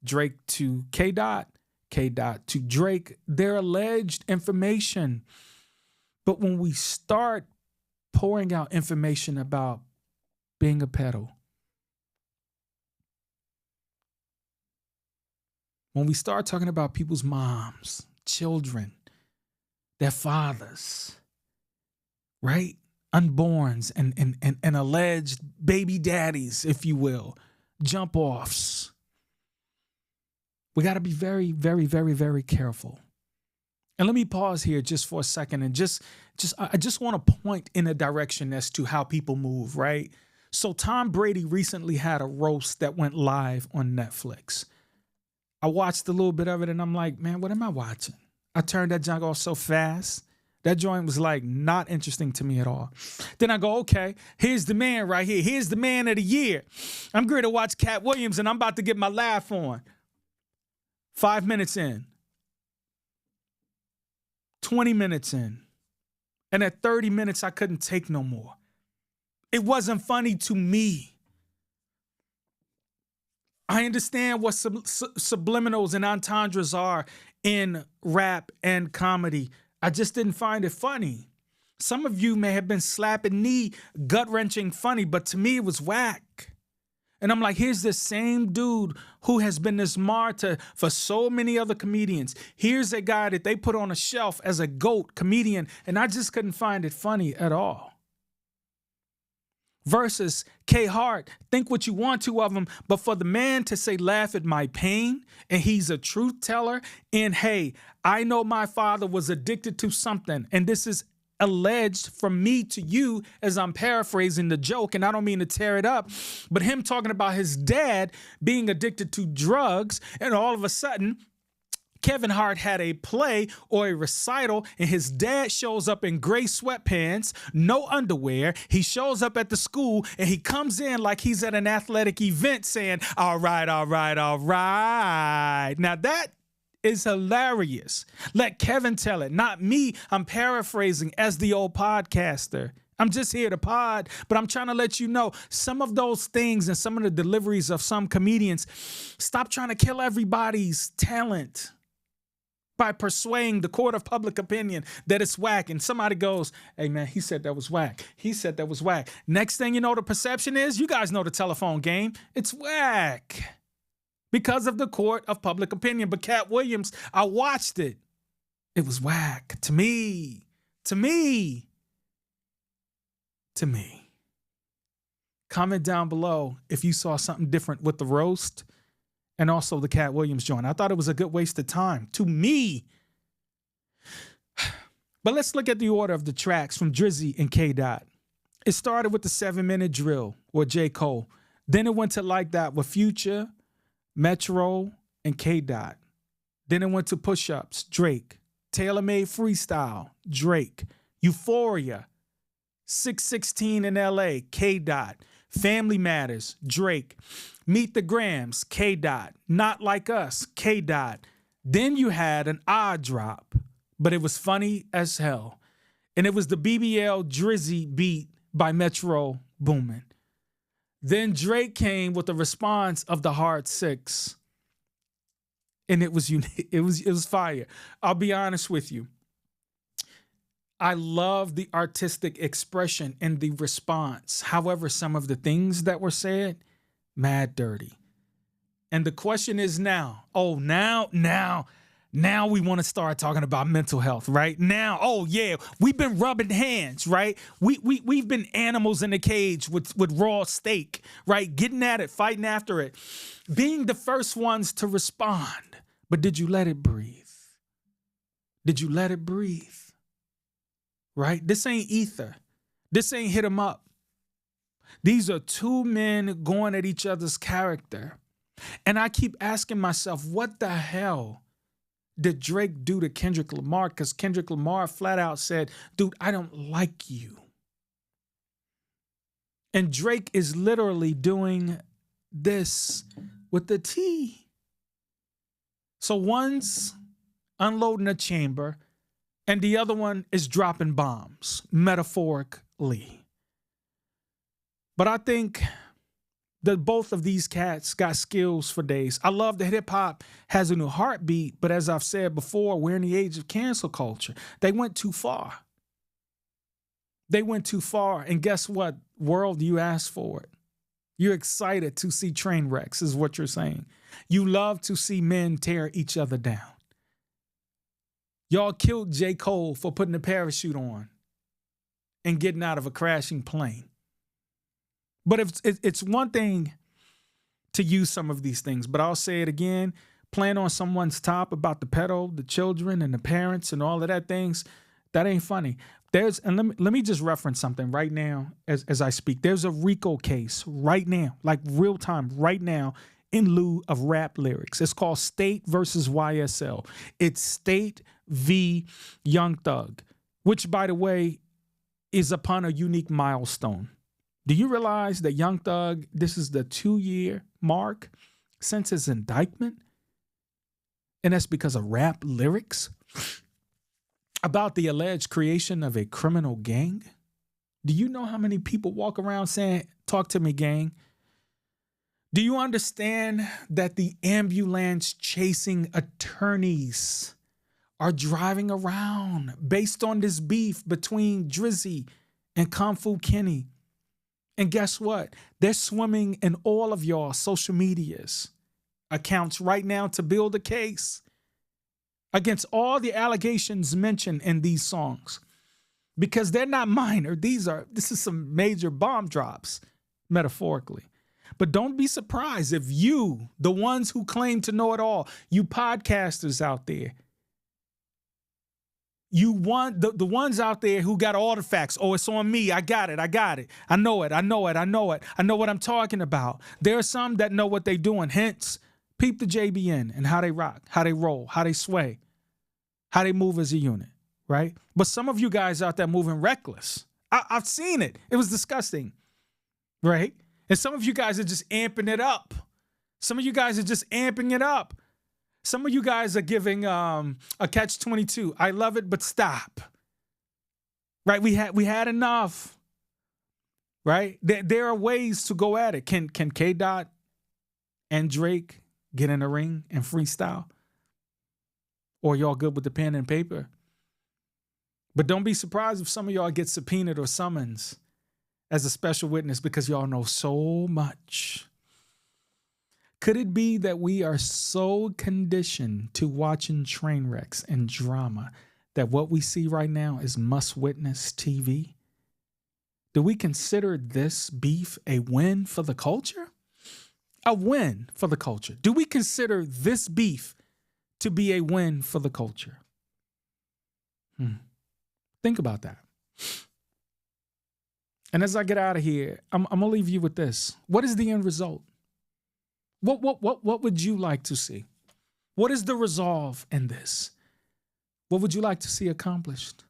Drake to K. Dot to Drake, they're alleged information. But when we start pouring out information about being a pedo, when we start talking about people's moms, children, their fathers, right? Unborns and alleged baby daddies, if you will, jump offs. We got to be very, very, very, very careful. And let me pause here just for a second and I just want to point in a direction as to how people move, right? So Tom Brady recently had a roast that went live on Netflix. I watched a little bit of it and I'm like, man, what am I watching? I turned that junk off so fast. That joint was like not interesting to me at all. Then I go, okay, here's the man right here. Here's the man of the year. I'm going to watch Cat Williams and I'm about to get my laugh on. 5 minutes in. 20 minutes in. And at 30 minutes, I couldn't take no more. It wasn't funny to me. I understand what subliminals and entendres are in rap and comedy. I just didn't find it funny. Some of you may have been slapping knee, gut-wrenching funny, but to me it was whack. And I'm like, here's this same dude who has been this martyr for so many other comedians. Here's a guy that they put on a shelf as a GOAT comedian, and I just couldn't find it funny at all. Versus K Hart, think what you want to of him, but for the man to say, laugh at my pain, and he's a truth teller, and hey, I know my father was addicted to something, and this is alleged from me to you as I'm paraphrasing the joke, and I don't mean to tear it up, but him talking about his dad being addicted to drugs, and all of a sudden, Kevin Hart had a play or a recital, and his dad shows up in gray sweatpants, no underwear. He shows up at the school, and he comes in like he's at an athletic event saying, all right, all right, all right. Now that is hilarious. Let Kevin tell it, not me. I'm paraphrasing as the old podcaster. I'm just here to pod, but I'm trying to let you know some of those things and some of the deliveries of some comedians. Stop trying to kill everybody's talent by persuading the court of public opinion that it's whack. And somebody goes, hey man, he said that was whack. He said that was whack. Next thing you know, the perception is, you guys know the telephone game. It's whack because of the court of public opinion. But Cat Williams, I watched it. It was whack to me. Comment down below if you saw something different with the roast and also the Cat Williams joint. I thought it was a good waste of time to me. But let's look at the order of the tracks from Drizzy and K. Dot. It started with the 7-minute drill with J. Cole. Then it went to Like That with Future, Metro, and K. Dot. Then it went to Push-Ups, Drake. Tailor-Made Freestyle, Drake. Euphoria, 616 in LA, K. Dot. Family Matters, Drake. Meet the Grams, K. Dot. Not Like Us, K. Dot. Then you had an odd drop, but it was funny as hell. And it was the BBL Drizzy beat by Metro Boomin. Then Drake came with the response of the Hard Six. And it was unique. It was fire. I'll be honest with you. I love the artistic expression and the response. However, some of the things that were said, mad dirty. And the question is now, now we want to start talking about mental health, right? Now, oh yeah, we've been rubbing hands, right? We've been animals in a cage with raw steak, right? Getting at it, fighting after it, being the first ones to respond. But did you let it breathe? Did you let it breathe? Right? This ain't ether. This ain't hit 'em up. These are two men going at each other's character. And I keep asking myself, what the hell did Drake do to Kendrick Lamar? Because Kendrick Lamar flat out said, dude, I don't like you. And Drake is literally doing this with the T. So one's unloading a chamber and the other one is dropping bombs, metaphorically. But I think that both of these cats got skills for days. I love that hip hop has a new heartbeat, but as I've said before, we're in the age of cancel culture. They went too far. They went too far. And guess what? World, you asked for it. You're excited to see train wrecks, is what you're saying. You love to see men tear each other down. Y'all killed J. Cole for putting a parachute on and getting out of a crashing plane. But it's one thing to use some of these things, but I'll say it again, playing on someone's top about the pedo, the children and the parents and all of that things, that ain't funny. And let me just reference something right now as I speak. There's a RICO case right now, like real time right now, in lieu of rap lyrics. It's called State versus YSL. It's State v. Young Thug, which, by the way, is upon a unique milestone. Do you realize that Young Thug, this is the 2-year mark since his indictment? And that's because of rap lyrics about the alleged creation of a criminal gang? Do you know how many people walk around saying, talk to me, gang? Do you understand that the ambulance chasing attorneys are driving around based on this beef between Drizzy and Kung Fu Kenny? And guess what? They're swimming in all of y'all social medias accounts right now to build a case against all the allegations mentioned in these songs, because they're not minor. This is some major bomb drops, metaphorically. But don't be surprised if you, the ones who claim to know it all, you podcasters out there, you want the ones out there who got all the facts. Oh, it's on me. I got it. I know it. I know what I'm talking about. There are some that know what they're doing. Hence, peep the JBN and how they rock, how they roll, how they sway, how they move as a unit, right? But some of you guys out there moving reckless. I've seen it. It was disgusting, right? And some of you guys are just amping it up. Some of you guys are just amping it up. Some of you guys are giving a catch-22. I love it, but stop. Right? We had enough. Right? There are ways to go at it. Can K-Dot and Drake get in a ring and freestyle? Or y'all good with the pen and paper? But don't be surprised if some of y'all get subpoenaed or summons as a special witness because y'all know so much. Could it be that we are so conditioned to watching train wrecks and drama that what we see right now is must-witness TV? Do we consider this beef a win for the culture? A win for the culture. Do we consider this beef to be a win for the culture? Think about that. And as I get out of here, I'm going to leave you with this. What is the end result? What would you like to see? What is the resolve in this? What would you like to see accomplished?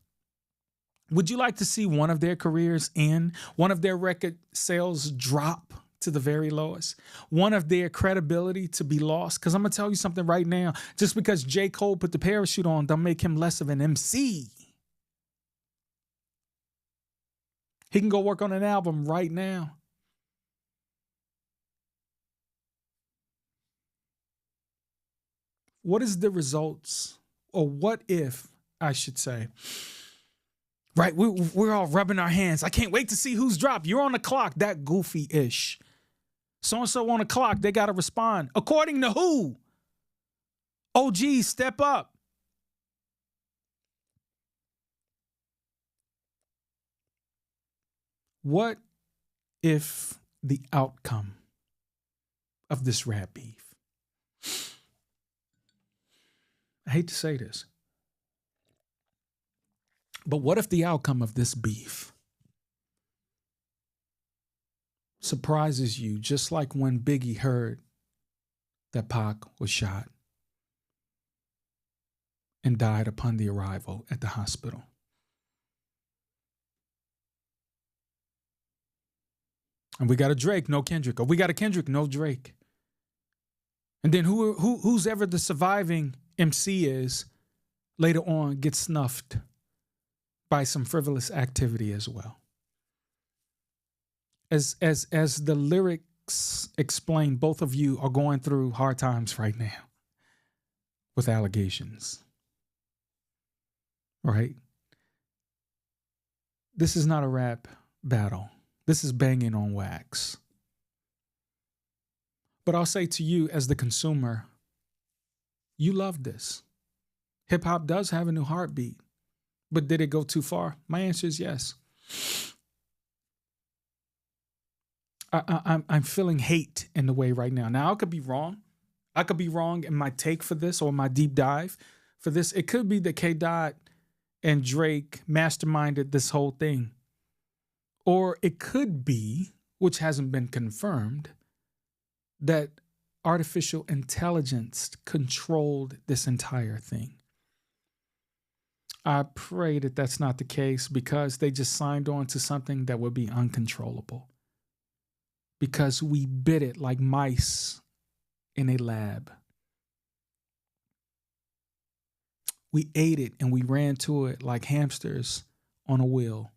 Would you like to see one of their careers end, one of their record sales drop to the very lowest, one of their credibility to be lost? Because I'm going to tell you something right now. Just because J. Cole put the parachute on, don't make him less of an MC. He can go work on an album right now. What is the results, or what if, I should say, right? We're all rubbing our hands. I can't wait to see who's dropped. You're on the clock, that goofy-ish. So-and-so on the clock, they got to respond. According to who? OG, step up. What if the outcome of this rap beef? I hate to say this, but what if the outcome of this beef surprises you just like when Biggie heard that Pac was shot? and died upon the arrival at the hospital. And we got a Drake, no Kendrick. Or we got a Kendrick, no Drake. And then who's ever the surviving MC is, later on gets snuffed by some frivolous activity as well. As the lyrics explain, both of you are going through hard times right now with allegations. Right? This is not a rap battle. This is banging on wax. But I'll say to you as the consumer, you love this. Hip hop does have a new heartbeat. But did it go too far? My answer is yes. I'm feeling hate in the way right now. Now, I could be wrong. I could be wrong in my take for this or my deep dive for this. It could be that K-Dot and Drake masterminded this whole thing. Or it could be, which hasn't been confirmed, that artificial intelligence controlled this entire thing. I pray that that's not the case, because they just signed on to something that would be uncontrollable. Because we bit it like mice in a lab. We ate it and we ran to it like hamsters on a wheel.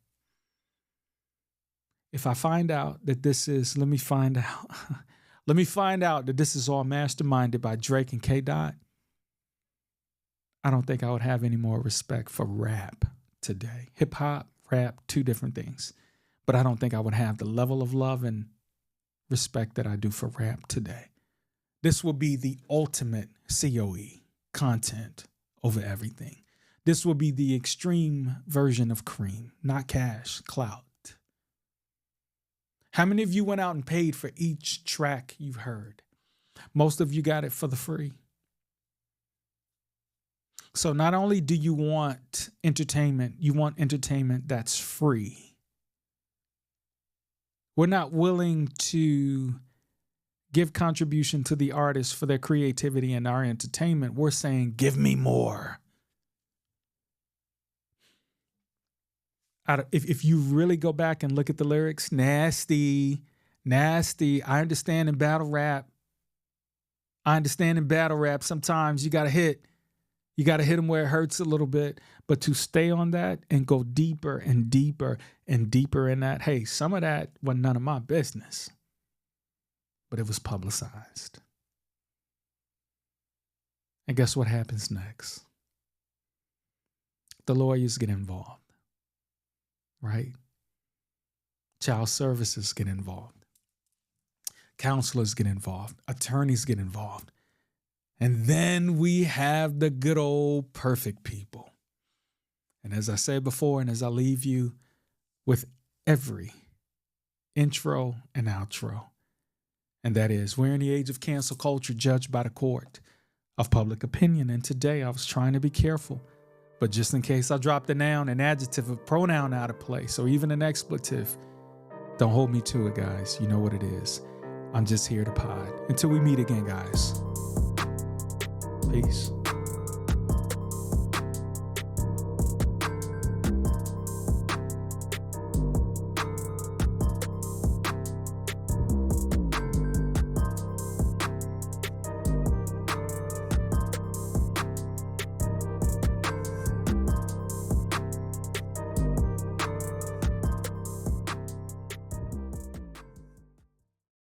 If I find out that this is, let me find out that this is all masterminded by Drake and K-Dot, I don't think I would have any more respect for rap today. Hip hop, rap, two different things. But I don't think I would have the level of love and respect that I do for rap today. This will be the ultimate COE, content over everything. This will be the extreme version of cream, not cash, clout. How many of you went out and paid for each track you heard? Most of you got it for the free. So not only do you want entertainment, you want entertainment that's free. We're not willing to give contribution to the artists for their creativity and our entertainment. We're saying, give me more. If you really go back and look at the lyrics, nasty. I understand in battle rap. Sometimes you got to hit them where it hurts a little bit. But to stay on that and go deeper and deeper and deeper in that, hey, some of that was none of my business. But it was publicized. And guess what happens next? The lawyers get involved. Right? Child services get involved. Counselors get involved. Attorneys get involved. And then we have the good old perfect people. And as I said before, and as I leave you with every intro and outro, and that is, we're in the age of cancel culture judged by the court of public opinion. And today I was trying to be careful. But just in case I dropped a noun, an adjective, a pronoun out of place, or even an expletive, don't hold me to it, guys. You know what it is. I'm just here to pod. Until we meet again, guys. Peace.